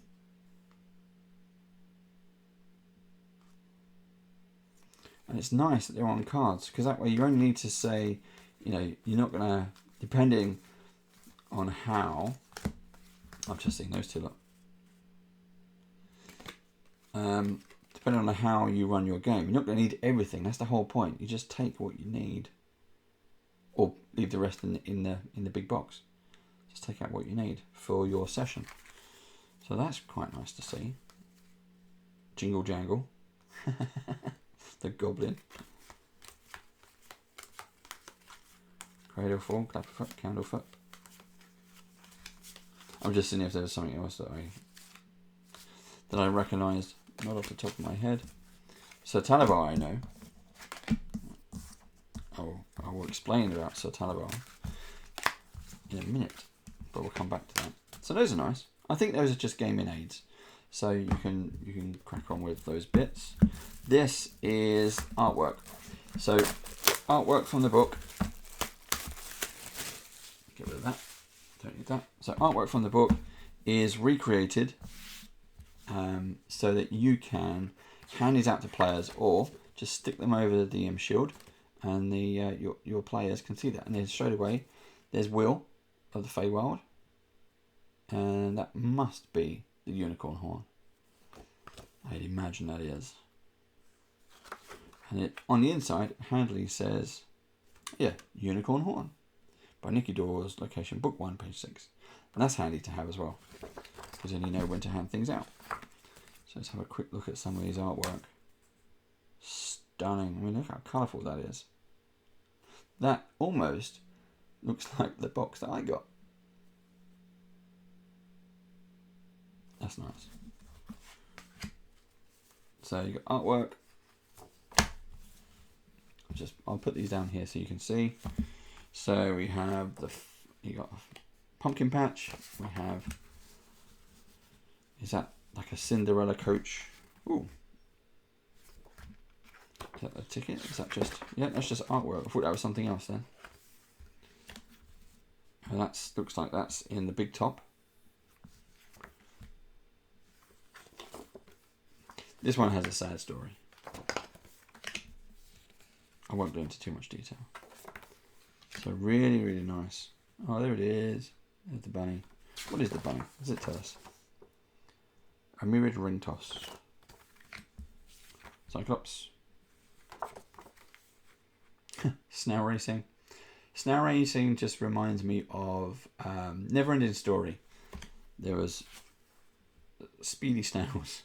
And it's nice that they're on cards, because that way you only need to say, you know, you're not going to, depending on how, I've just seen those two, look. Depending on how you run your game, you're not going to need everything. That's the whole point. You just take what you need, or leave the rest in the big box. Just take out what you need for your session. So that's quite nice to see. Jingle jangle. The goblin. Cradlefoot, clapperfoot, candlefoot. I'm just seeing if there was something else that I recognised, not off the top of my head. Sir Talibar, I know. I will explain about Sir Talibar in a minute, but we'll come back to that. So those are nice. I think those are just gaming aids, so you can crack on with those bits. This is artwork. So artwork from the book. Get rid of that. Don't need that. So artwork from the book is recreated so that you can hand these out to players, or just stick them over the DM shield, and the your players can see that. And then straight away, there's Will of the Feywild, and that must be the unicorn horn. I'd imagine that is. And it, on the inside, handily says, yeah, Unicorn Horn by Nicky Dawes, location book 1, page 6. And that's handy to have as well, because then you know when to hand things out. So let's have a quick look at some of these artwork. Stunning. I mean, look how colourful that is. That almost looks like the box that I got. That's nice. So you got artwork. I'll put these down here so you can see. So we have you got a pumpkin patch. We have, is that like a Cinderella coach? Ooh. Is that a ticket? Is that just, yeah, that's just artwork. I thought that was something else then. And that looks like that's in the big top. This one has a sad story. I won't go into too much detail. So really, really nice. Oh, there it is. There's the bunny. What is the bunny? What does it tell us? A mirrored ring toss. Cyclops. Snail racing. Snail racing just reminds me of Neverending Story. There was speedy snails.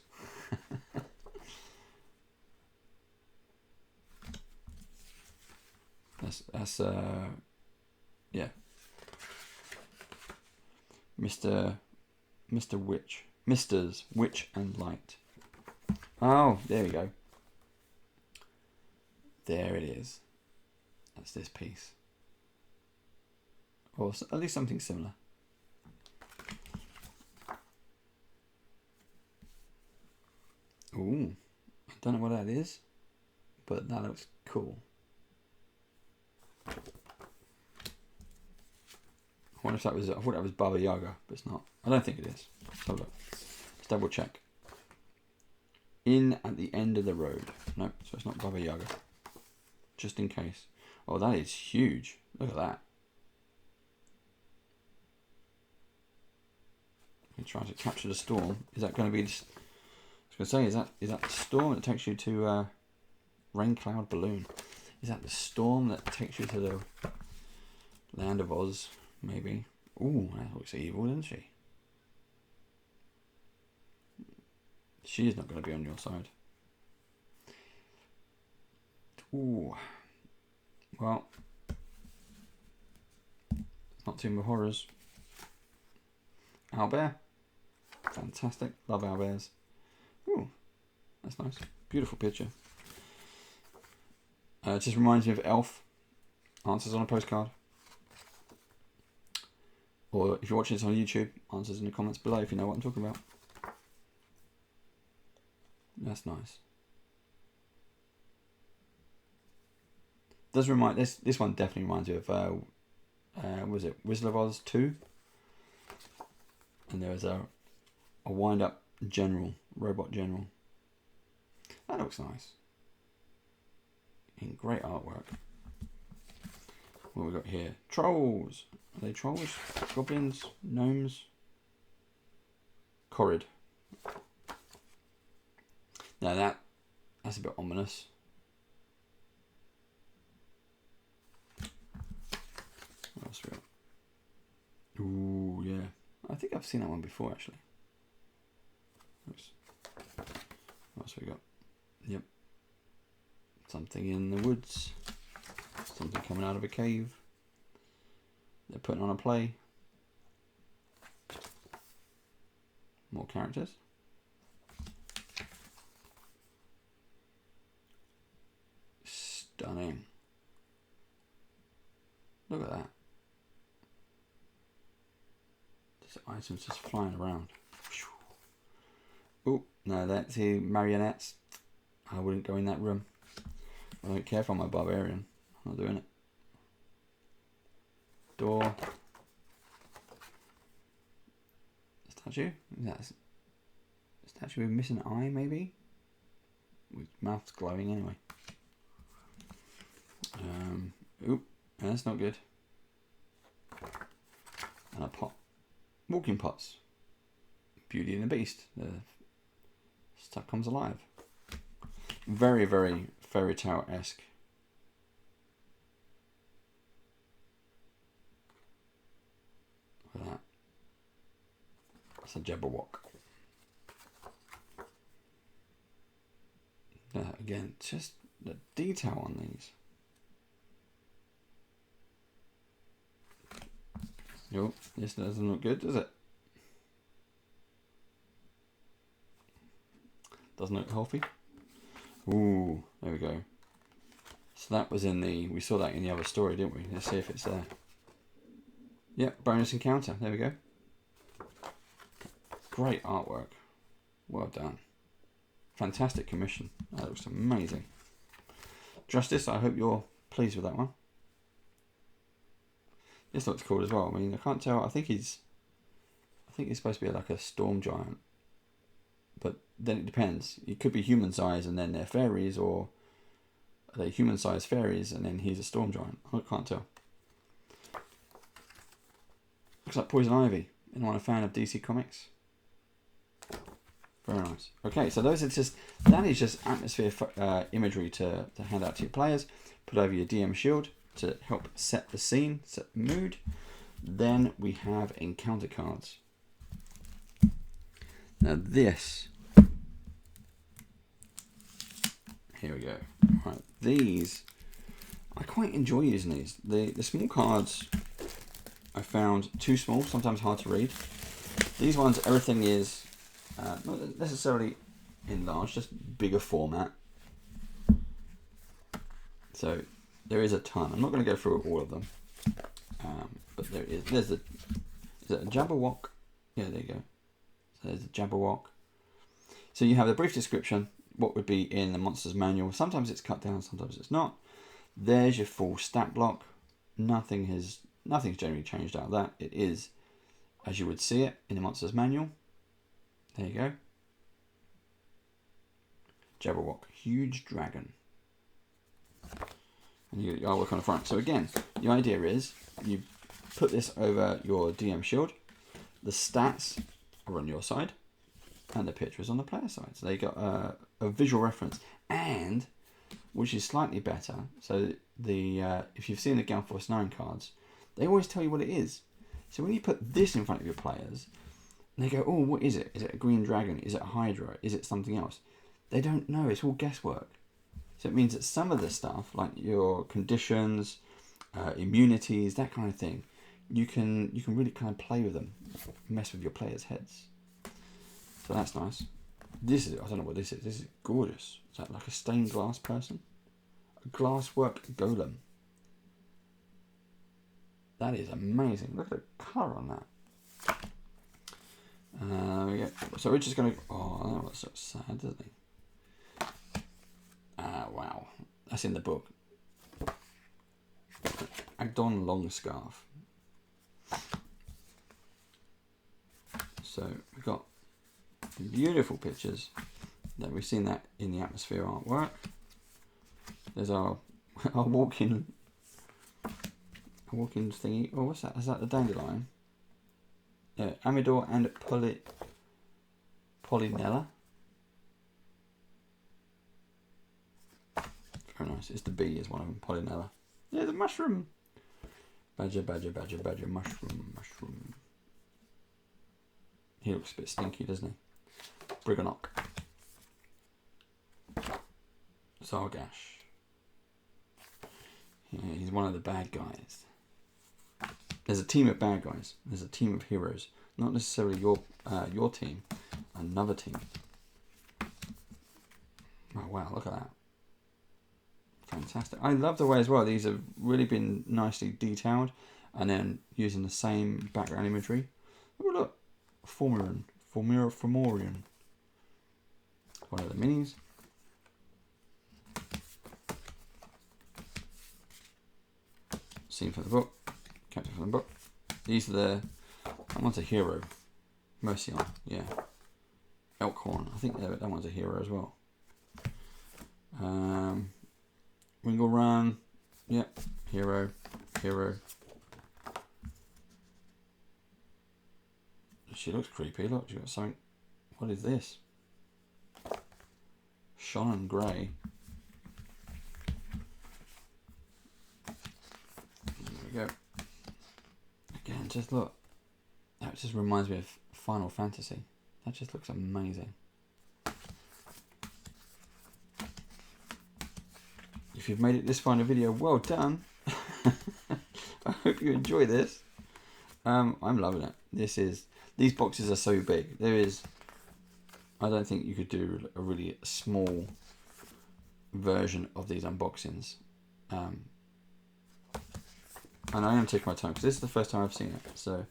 That's yeah. Mr. Witch. Mr.'s Witch and Light. Oh, there we go. There it is. That's this piece. Or at least something similar. Ooh. I don't know what that is, but that looks cool. I wonder if that was, I thought that was Baba Yaga, but it's not. I don't think it is. Let's have a look. Let's double check. In at the end of the road. Nope, so it's not Baba Yaga. Just in case. Oh, that is huge. Look at that. I'm trying to capture the storm. Is that going to be, I was going to say, is that the storm that takes you to Rain Cloud Balloon? Is that the storm that takes you to the Land of Oz? Maybe. Ooh, that looks evil, doesn't she? She's not going to be on your side. Ooh. Well, not Tomb of Horrors. Owlbear. Fantastic. Love owlbears. Ooh, that's nice. Beautiful picture. It just reminds me of Elf. Answers on a postcard. Or if you're watching this on YouTube, answers in the comments below if you know what I'm talking about. That's nice. Does remind this one definitely reminds me of was it Wizard of Oz 2? And there was a wind up robot general. That looks nice. In great artwork. What we got here? Trolls. Are they trolls? Goblins? Gnomes? Corrid. Now that's a bit ominous. What else we got? Ooh, yeah. I think I've seen that one before, actually. Oops. What else we got? Yep. Something in the woods. Something coming out of a cave. They're putting on a play. More characters. Stunning. Look at that. Just items just flying around. Oh, no, that's the marionettes. I wouldn't go in that room. I don't care if I'm a barbarian. I'm not doing it. Door. Statue? Is that a statue with missing an eye, maybe? With mouth's glowing anyway. Oop, that's not good. And a pot. Walking pots. Beauty and the Beast. The stuff comes alive. Very, very fairy tale-esque. Look at that. That's a Jabberwock. Again, just the detail on these. Oh, this doesn't look good, does it? Doesn't look healthy. Ooh, there we go. So that was in the... We saw that in the other story, didn't we? Let's see if it's there. Yep, bonus encounter. There we go. Great artwork. Well done. Fantastic commission. That looks amazing. Justice, I hope you're pleased with that one. This looks cool as well. I mean, I can't tell. I think he's supposed to be like a storm giant. But then it depends. It could be human size and then they're fairies, or are they human sized fairies and then he's a storm giant? I can't tell. Looks like Poison Ivy. Anyone a fan of DC Comics? Very nice. Okay, so that is just atmosphere imagery to hand out to your players. Put over your DM shield to help set the scene, set the mood. Then we have encounter cards. Now this, here we go. Right, these, I quite enjoy using these. The small cards I found too small, sometimes hard to read. These ones, everything is not necessarily enlarged, just bigger format. So there is a ton. I'm not going to go through all of them, but there is. Is it a Jabberwock? Yeah, there you go. So there's a Jabberwock. So you have the brief description, what would be in the monster's manual. Sometimes it's cut down, sometimes it's not. There's your full stat block. Nothing's generally changed out of that. It is as you would see it in the monster's manual. There you go. Jabberwock, huge dragon. And you get your artwork on the front. So again, the idea is you put this over your DM shield. The stats are on your side, and the picture is on the player side. So they got a visual reference, and which is slightly better. So the if you've seen the Gale Force 9 cards, they always tell you what it is. So when you put this in front of your players, and they go, "Oh, what is it? Is it a green dragon? Is it a Hydra? Is it something else?" They don't know. It's all guesswork. So it means that some of the stuff, like your conditions, immunities, that kind of thing, you can really kind of play with them, mess with your players' heads. So that's nice. This is, I don't know what this is. This is gorgeous. Is that like a stained glass person? A glasswork golem. That is amazing. Look at the colour on that. So we're just going to... Oh, that looks so sad, doesn't he? Wow. That's in the book. Agdon long scarf. So we've got beautiful pictures that we've seen that in the atmosphere artwork. There's our walking thingy. Oh, what's that? Is that the dandelion? Yeah, Amidor and Polynella. Very nice. It's the bee is one of them. Polynella. Yeah, the mushroom. Badger, badger, badger, badger. Mushroom, mushroom. He looks a bit stinky, doesn't he? Briganock. Zargash. Yeah, he's one of the bad guys. There's a team of bad guys. There's a team of heroes. Not necessarily your team. Another team. Oh wow, look at that. Fantastic. I love the way as well these have really been nicely detailed and then using the same background imagery. Oh look. Fomorian. One of the minis. Scene from the book. Captain from the book. These are the... That one's a hero. Mercion, yeah. Elkhorn. I think that one's a hero as well. Wingle Run. Yep. Hero. Hero. She looks creepy. Look, she's got something. What is this? Shannon Grey. There we go. Again, just look. That just reminds me of Final Fantasy. That just looks amazing. If you've made it this far in the video, well done. I hope you enjoy this. I'm loving it. These boxes are so big. I don't think you could do a really small version of these unboxings. And I am taking my time because this is the first time I've seen it. So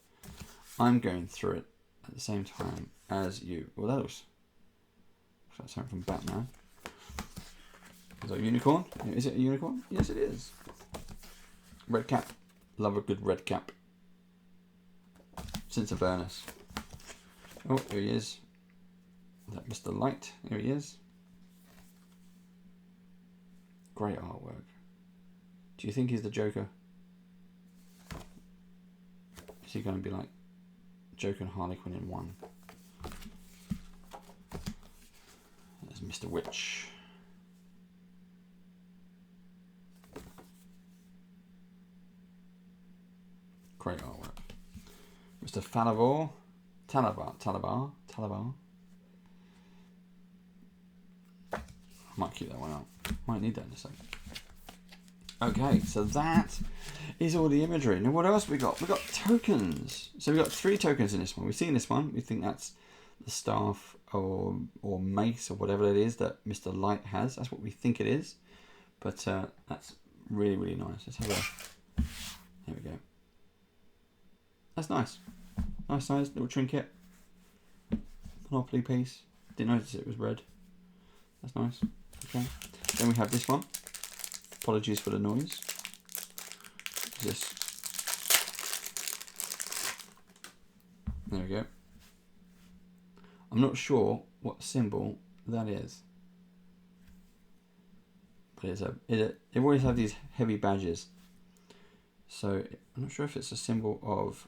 I'm going through it at the same time as you. Well, that looks like something from Batman. Is that a unicorn? Is it a unicorn? Yes, it is. Red cap. Love a good red cap. Since Avernus. Oh, here he is. Is that Mr. Light? Here he is. Great artwork. Do you think he's the Joker? Is he going to be like Joker and Harley Quinn in one? There's Mr. Witch. Great artwork. Mr. Falavor. Talabar. I might keep that one out. Might need that in a second. Okay, so that is all the imagery. Now what else we got? We got tokens. So we got 3 tokens in this one. We've seen this one. We think that's the staff or mace or whatever it is that Mr. Light has. That's what we think it is. But that's really, really nice. Let's have a... There we go. That's nice. Nice size little trinket. Monopoly piece. Didn't notice it was red. That's nice. Okay. Then we have this one. Apologies for the noise. This. There we go. I'm not sure what symbol that is. But they always have these heavy badges. So I'm not sure if it's a symbol of...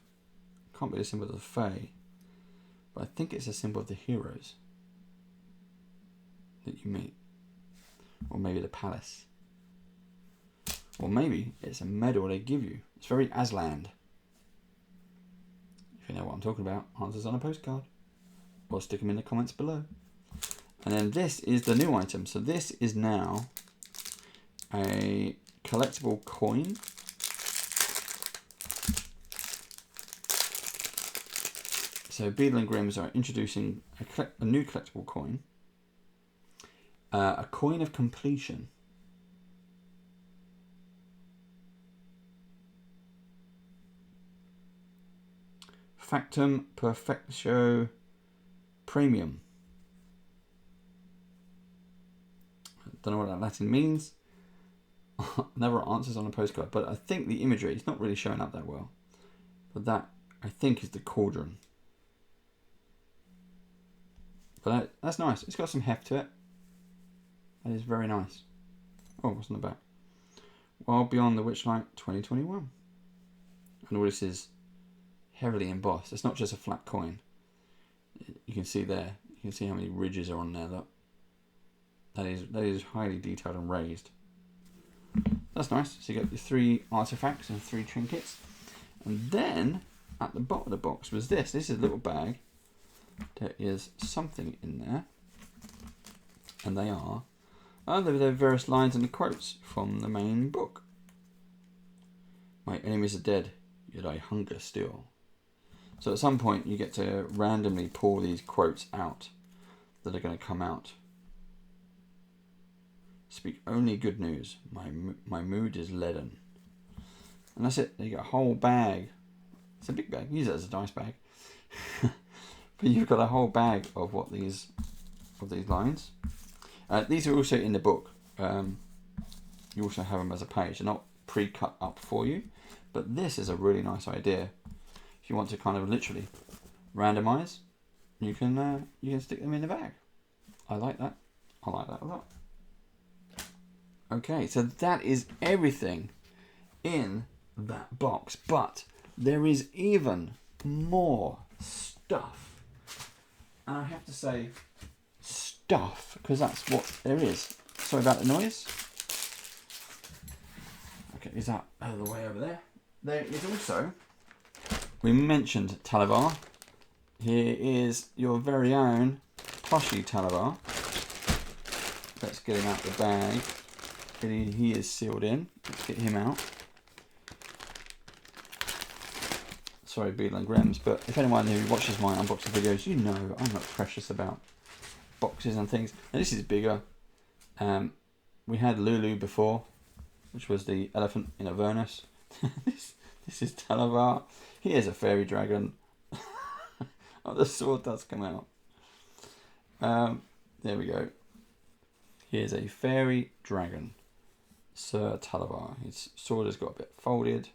Can't be a symbol of the Fae. But I think it's a symbol of the heroes that you meet. Or maybe the palace. Or maybe it's a medal they give you. It's very Aslan. If you know what I'm talking about, answers on a postcard. Or stick them in the comments below. And then this is the new item. So this is now a collectible coin. So Beadle and Grimm's are introducing a new collectible coin. A coin of completion. Factum Perfectio Premium. Don't know what that Latin means. Never answers on a postcard, but I think the imagery is not really showing up that well. But that, I think, is the cauldron. But that's nice. It's got some heft to it. That is very nice. Oh, what's on the back? Wild Beyond the Witchlight 2021. And all this is heavily embossed. It's not just a flat coin. You can see there. You can see how many ridges are on there. Look. That is highly detailed and raised. That's nice. So you got your 3 artifacts and 3 trinkets. And then at the bottom of the box was this. This is a little bag. There is something in there. And they are there are various lines and quotes from the main book. My enemies are dead, yet I hunger still. So at some point you get to randomly pull these quotes out that are going to come out. Speak only good news. My mood is leaden. And that's it. You got a whole bag. It's a big bag. Use it as a dice bag. But you've got a whole bag of these lines. These are also in the book. You also have them as a page. They're not pre-cut up for you. But this is a really nice idea. If you want to kind of literally randomize, you can stick them in the bag. I like that. I like that a lot. Okay, so that is everything in that box. But there is even more stuff. And I have to say stuff, because that's what there is. Sorry about the noise. Okay, is that out of the way over there? There is also, we mentioned Talavar. Here is your very own Plushy Talavar. Let's get him out of the bag. He is sealed in. Let's get him out. Sorry, BEADLE and GRIMMS, but if anyone who watches my unboxing videos, you know I'm not precious about boxes and things. Now this is bigger. We had Lulu before, which was the elephant in Avernus. This is Talavar. He is a fairy dragon. Oh, the sword does come out. There we go. Here's a fairy dragon. Sir Talavar. His sword has got a bit folded.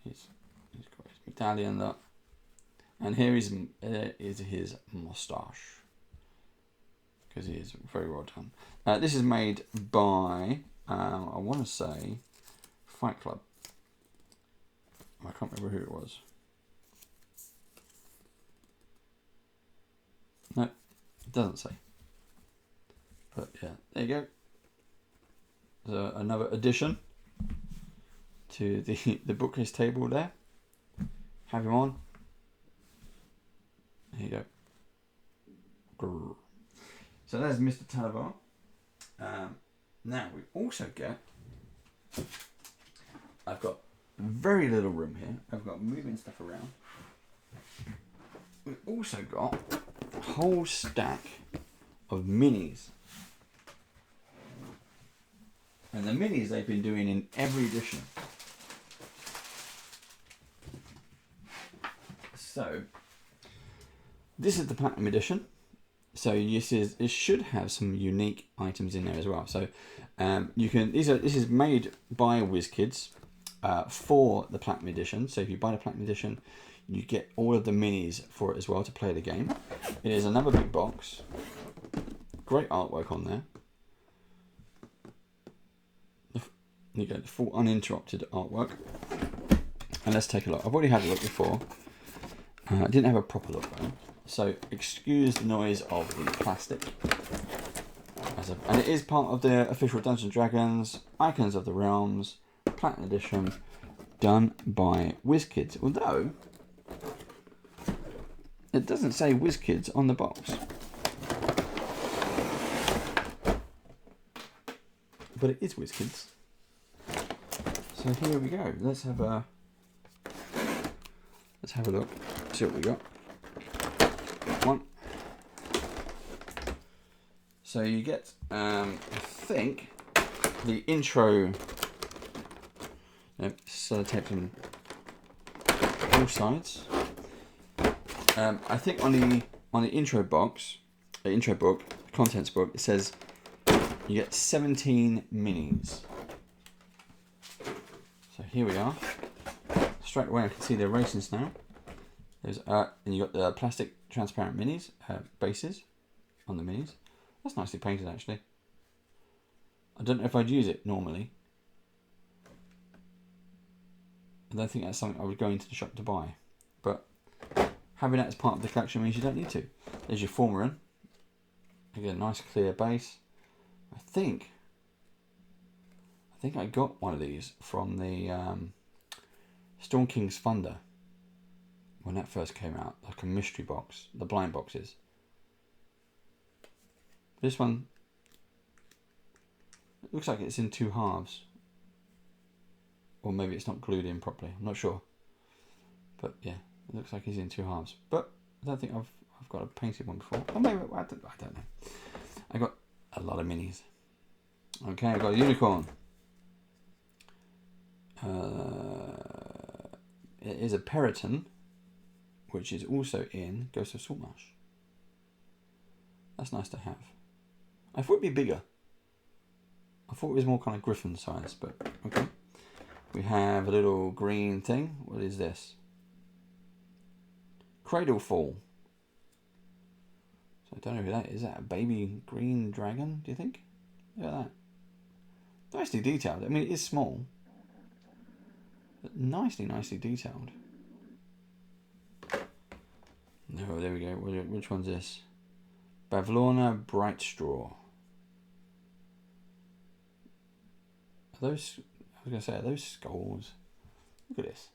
He's got his medallion up. And here is his moustache. Because he is very well done. This is made by, I want to say, Fight Club. I can't remember who it was. No, it doesn't say. But yeah, there you go. There's another addition to the bookcase table there. Have him on. There you go. Grrr. So there's Mr. Talavar. Now we also get, I've got very little room here. I've got moving stuff around. We've also got a whole stack of minis. And the minis they've been doing in every edition. So, this is the Platinum edition. So it should have some unique items in there as well. So you can this is made by WizKids for the Platinum edition. So if you buy the Platinum edition, you get all of the minis for it as well to play the game. It is another big box. Great artwork on there. You get the full uninterrupted artwork. And let's take a look. I've already had a look before. I didn't have a proper look though. So excuse the noise of the plastic. And it is part of the official Dungeons & Dragons Icons of the Realms Platinum Edition, done by WizKids. Although it doesn't say WizKids on the box. But it is WizKids. So here we go. Let's have a look. See what we got. One. So you get, I think, the intro. Sellotaped on all sides. I think on the intro box, the intro book, the contents book, it says you get 17 minis. So here we are. Straight away I can see the racing snail. There's and you got the plastic transparent minis, bases on the minis. That's nicely painted actually. I don't know if I'd use it normally. I don't think that's something I would go into the shop to buy. But having that as part of the collection means you don't need to. There's your Formarin. Again, nice clear base. I think I got one of these from the Storm King's Thunder when that first came out, like a mystery box, the blind boxes. This one, it looks like it's in 2 halves. Or maybe it's not glued in properly, I'm not sure. But yeah, it looks like it's in 2 halves. But I don't think I've got a painted one before. Or maybe, I don't know. I got a lot of minis. Okay, I've got a unicorn. It is a Periton, which is also in Ghost of Saltmarsh. That's nice to have. I thought it'd be bigger. I thought it was more kind of griffin size, but okay. We have a little green thing. What is this? Cradle Fall. So I don't know who that is. Is that a baby green dragon, do you think? Look at that. Nicely detailed. I mean, it is small. But nicely detailed. No, there we go. Which one's this? Bavlorna Bright Straw. Are those... I was going to say, are those skulls? Look at this.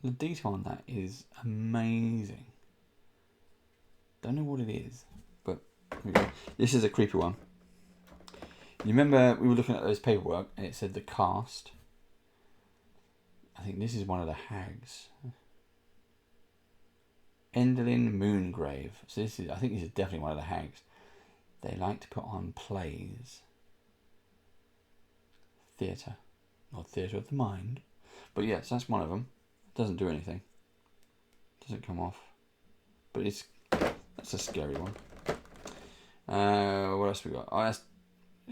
The detail on that is amazing. Don't know what it is, but here we go. This is a creepy one. You remember we were looking at those paperwork and it said the cast. I think this is one of the hags. Endelyn Moongrave. So this is, I think this is definitely one of the hags. They like to put on plays. Theatre. Not theatre of the mind. But yes, that's one of them. It doesn't do anything. Doesn't come off. But that's a scary one. What else we got? Oh, is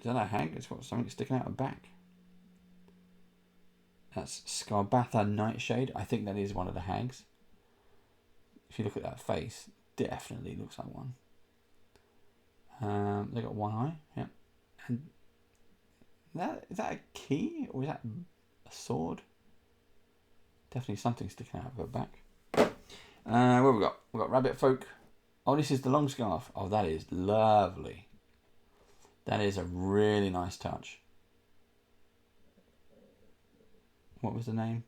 that a hag? It's got something sticking out the back. That's Scarbatha Nightshade. I think that is one of the hags. If you look at that face, definitely looks like one. They got one eye, yeah. And is that a key or is that a sword? Definitely something sticking out of her back. What have we got? We've got Rabbit Folk. Oh, this is the long scarf. Oh, that is lovely. That is a really nice touch. What was the name?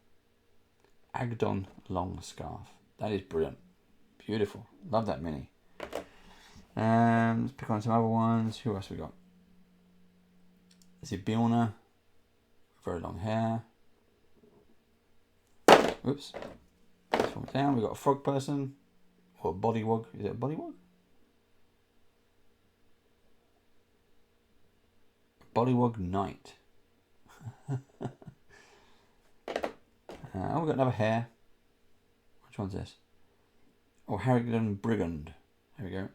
Agdon Long Scarf. That is brilliant. Beautiful. Love that mini. Let's pick on some other ones. Who else we got? Zibiona. Very long hair. Oops. This one down. We got a frog person. Or a bodywog. Is it a bodywog? Bodywog Knight. Oh, we've got another hare. Which one's this? Oh, Harrigan Brigand. There we go.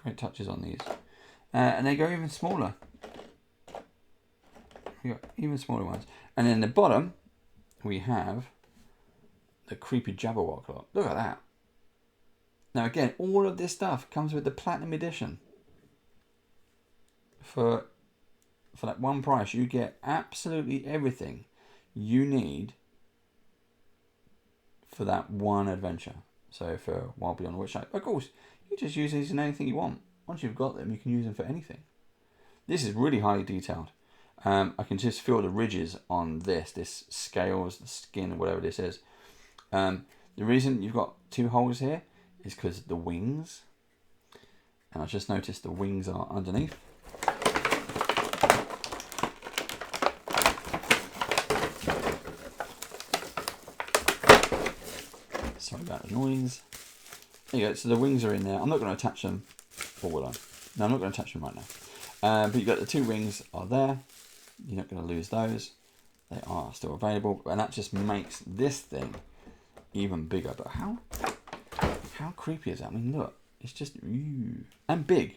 Great touches on these. And they go even smaller. We got even smaller ones. And then the bottom, we have the creepy Jabberwock lot. Look at that. Now again, all of this stuff comes with the Platinum Edition. For that one price, you get absolutely everything you need for that one adventure. So for Wild Beyond the Witchlight, of course, you just use these in anything you want. Once you've got them, you can use them for anything. This is really highly detailed. I can just feel the ridges on this scales, the skin, or whatever this is. The reason you've got 2 holes here is because the wings. And I just noticed the wings are underneath. Sorry about the noise. There you go, so the wings are in there. I'm not going to attach them, or will I? No, I'm not going to attach them right now. But you've got the 2 wings are there. You're not going to lose those. They are still available, and that just makes this thing even bigger. But how how creepy is that? I mean, look, it's just and big.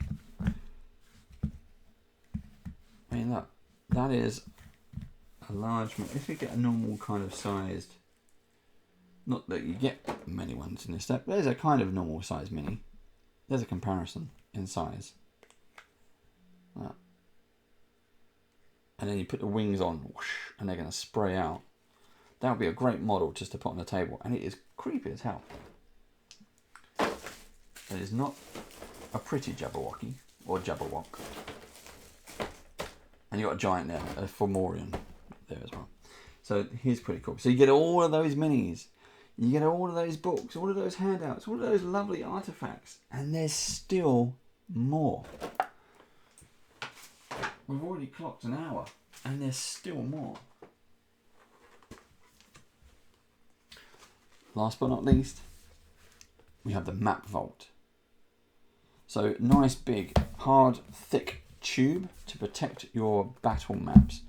I mean, look, that is a large. If you get a normal kind of sized, not that you get many ones in this set, but there's a kind of normal size mini. There's a comparison in size. And then you put the wings on, whoosh, and they're going to spray out. That would be a great model just to put on the table, and it is creepy as hell. It is not a pretty Jabberwocky or Jabberwock. And you got a giant there, a Fomorian there as well. So here's pretty cool. So you get all of those minis, you get all of those books, all of those handouts, all of those lovely artifacts, and there's still more. We've already clocked an hour, and there's still more. Last but not least, we have the map vault. So nice big, hard, thick tube to protect your battle maps.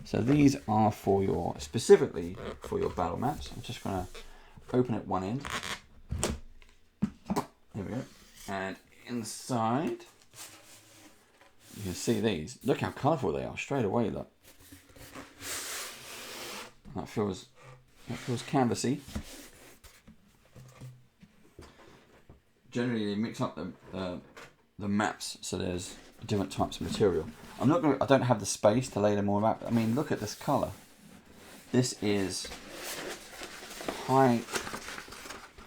So these are for your, specifically for your battle maps. I'm just going to open at one end. There we go. And inside, you can see these. Look how colourful they are straight away. Look, that feels canvassy. Generally, they mix up the maps, so there's different types of material. I don't have the space to lay them all out. I mean, look at this colour. This is high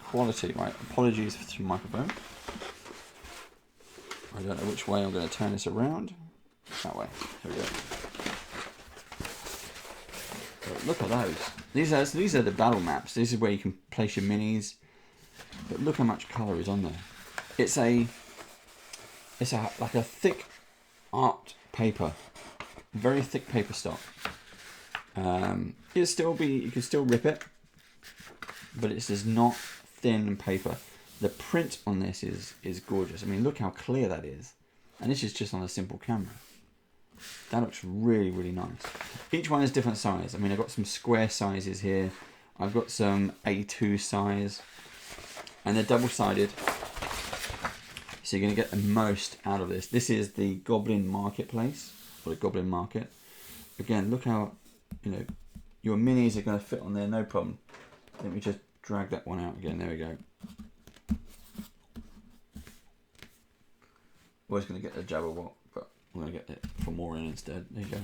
quality. Right, apologies for the microphone. I don't know which way I'm going to turn this around. That way. Here we go. But look at those. These are the battle maps. This is where you can place your minis. But look how much colour is on there. It's like a thick art paper, very thick paper stock. You can still rip it, but it's just not thin paper. The print on this is gorgeous. I mean, look how clear that is. And this is just on a simple camera. That looks really, really nice. Each one is different size. I mean, I've got some square sizes here. I've got some A2 size. And they're double-sided. So you're going to get the most out of this. This is the Goblin Marketplace, or the Goblin Market. Again, look how, your minis are going to fit on there, no problem. Let me just drag that one out again. There we go. Always going to get the Jabberwock, but I'm going to get it for more in instead. There you go.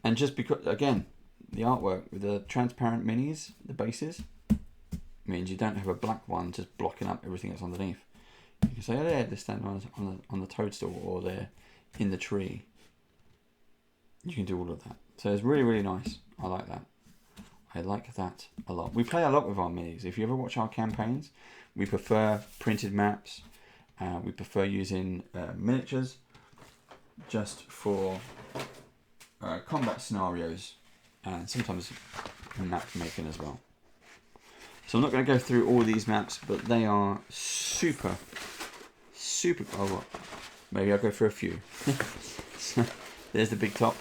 And just because, again, the artwork with the transparent minis, the bases, means you don't have a black one just blocking up everything that's underneath. You can say, oh, they're standing on the toadstool, or they're in the tree. You can do all of that. So it's really, really nice. I like that. I like that a lot. We play a lot with our minis. If you ever watch our campaigns, we prefer printed maps. We prefer using miniatures just for combat scenarios, and sometimes map making as well. So I'm not going to go through all these maps, but they are super. Oh, maybe I'll go for a few. So there's the big top.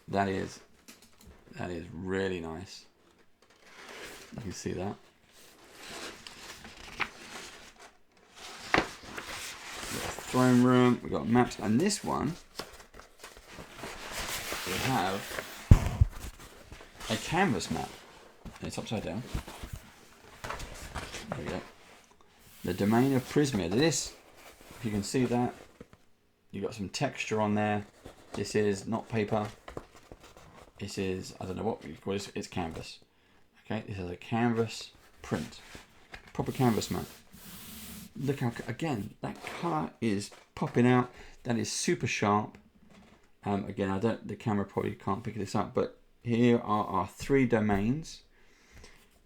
That is really nice. You can see that. We've got a throne room. We've got maps, and this one we have a canvas map. It's upside down. There we go. The Domain of Prismia. This, if you can see that, you've got some texture on there. This is not paper. This is, I don't know what you call it. It's canvas. Okay, this is a canvas print. Proper canvas map. Look how, again, that colour is popping out. That is super sharp. Again, the camera probably can't pick this up, but here are our three domains.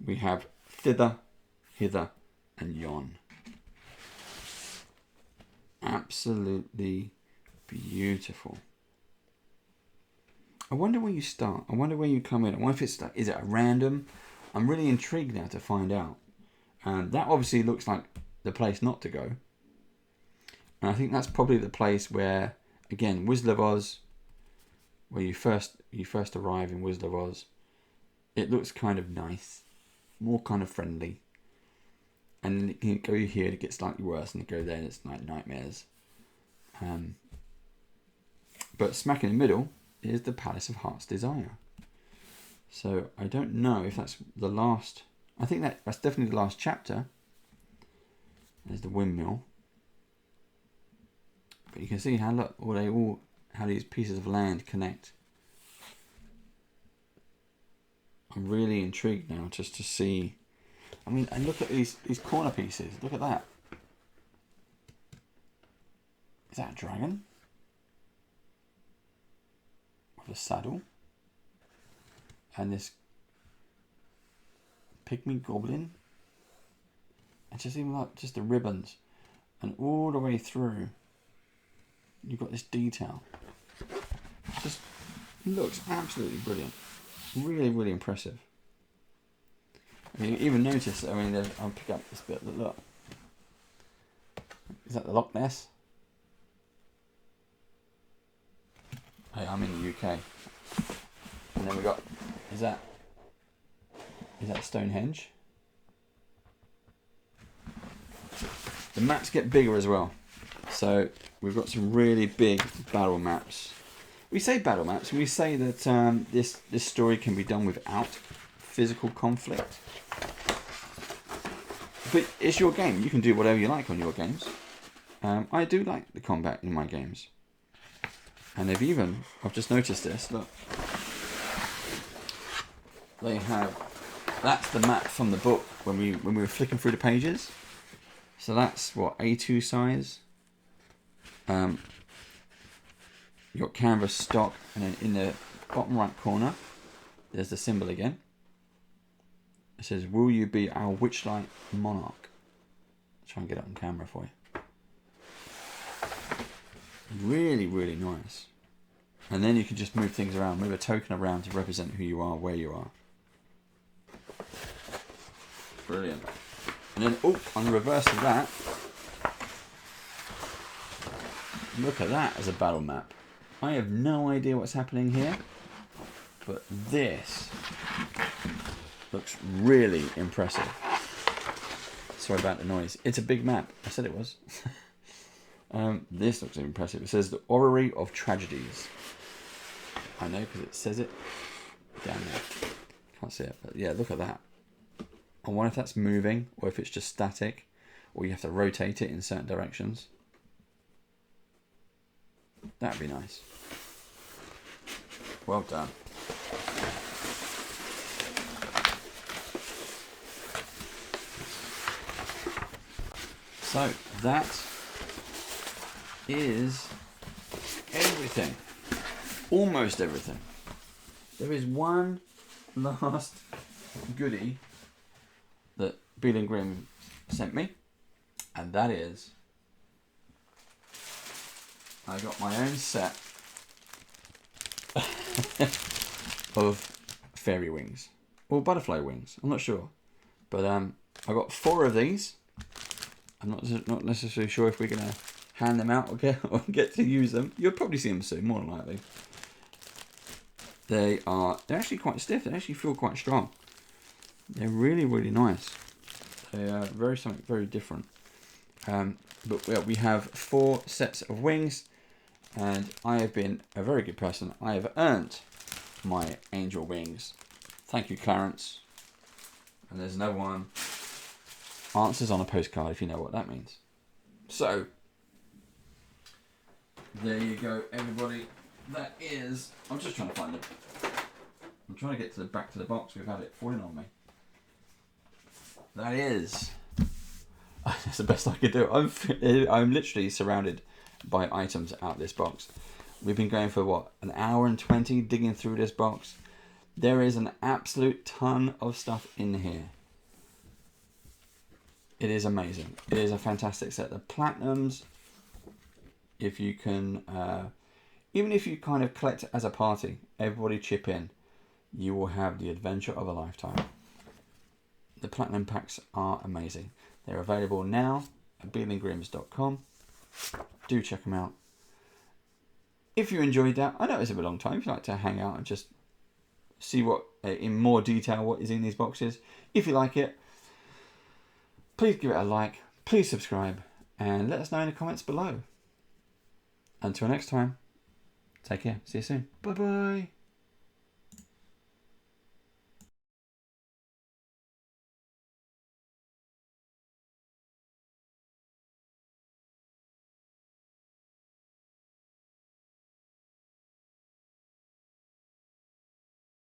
We have thither, hither, and yon. Absolutely beautiful. I wonder where you start. I wonder where you come in. I wonder if is it a random? I'm really intrigued now to find out. That obviously looks like the place not to go. And I think that's probably the place where, again, Wizard of Oz, where you first arrive in Wizard of Oz. It looks kind of nice, more kind of friendly. and then it can go here, it gets slightly worse, and it go there, and it's like nightmares. But smack in the middle is the Palace of Heart's Desire. So I don't know if that's the last. I think that's definitely the last chapter. There's the windmill. But you can see how how these pieces of land connect. I'm really intrigued now just to see. I mean, and look at these corner pieces. Look at that. Is that a dragon? With a saddle. And this pygmy goblin. And just even like just the ribbons. And all the way through, you've got this detail. Just looks absolutely brilliant. Really, really impressive. I mean, you even notice, I mean, I'll pick up this bit, look. Is that the Loch Ness? Hey, I'm in the UK. And then we got, is that Stonehenge? The maps get bigger as well. So we've got some really big battle maps. We say battle maps, we say that this story can be done without physical conflict. But it's your game. You can do whatever you like on your games. I do like the combat in my games. And I've just noticed this, look. They have, that's the map from the book when we were flicking through the pages. So that's what, A2 size. You got canvas stock, and then in the bottom right corner, there's the symbol again. It says, "Will you be our Witchlight monarch?" I'll try and get it on camera for you. Really, really nice. And then you can just move things around, move a token around to represent who you are, where you are. Brilliant. And then, on the reverse of that, look at that as a battle map. I have no idea what's happening here, but this looks really impressive. Sorry about the noise. It's a big map. I said it was. This looks impressive. It says the Orrery of Tragedies. I know because it says it down there. Can't see it, but yeah, look at that. I wonder if that's moving or if it's just static, or you have to rotate it in certain directions. That'd be nice. Well done. So that is everything. Almost everything. There is one last goodie that BEADLE and GRIMMS sent me, and that is I got my own set of fairy wings or butterfly wings. I'm not sure, but I got 4 of these. I'm not necessarily sure if we're gonna hand them out or get to use them. You'll probably see them soon, more than likely. They're actually quite stiff. They actually feel quite strong. They're really, really nice. They are something very different. But we have 4 sets of wings, and I have been a very good person. I have earned my angel wings. Thank you, Clarence. And there's another one. Answers on a postcard, if you know what that means. So, there you go, everybody. That is. I'm just trying to find it. I'm trying to get back to the box. We've had it falling on me. That is. That's the best I could do. I'm literally surrounded by items out of this box. We've been going for what, an hour and 20 digging through this box. There is an absolute ton of stuff in here. It is amazing. It is a fantastic set. The platinums, if you can, even if you kind of collect it as a party, everybody chip in, you will have the adventure of a lifetime. The platinum packs are amazing. They're available now at beadlegrims.com. Do check them out. If you enjoyed that, I know it's a bit long time. If you like to hang out and just see what, in more detail, what is in these boxes. If you like it, please give it a like, please subscribe, and let us know in the comments below. Until next time, take care. See you soon. Bye bye.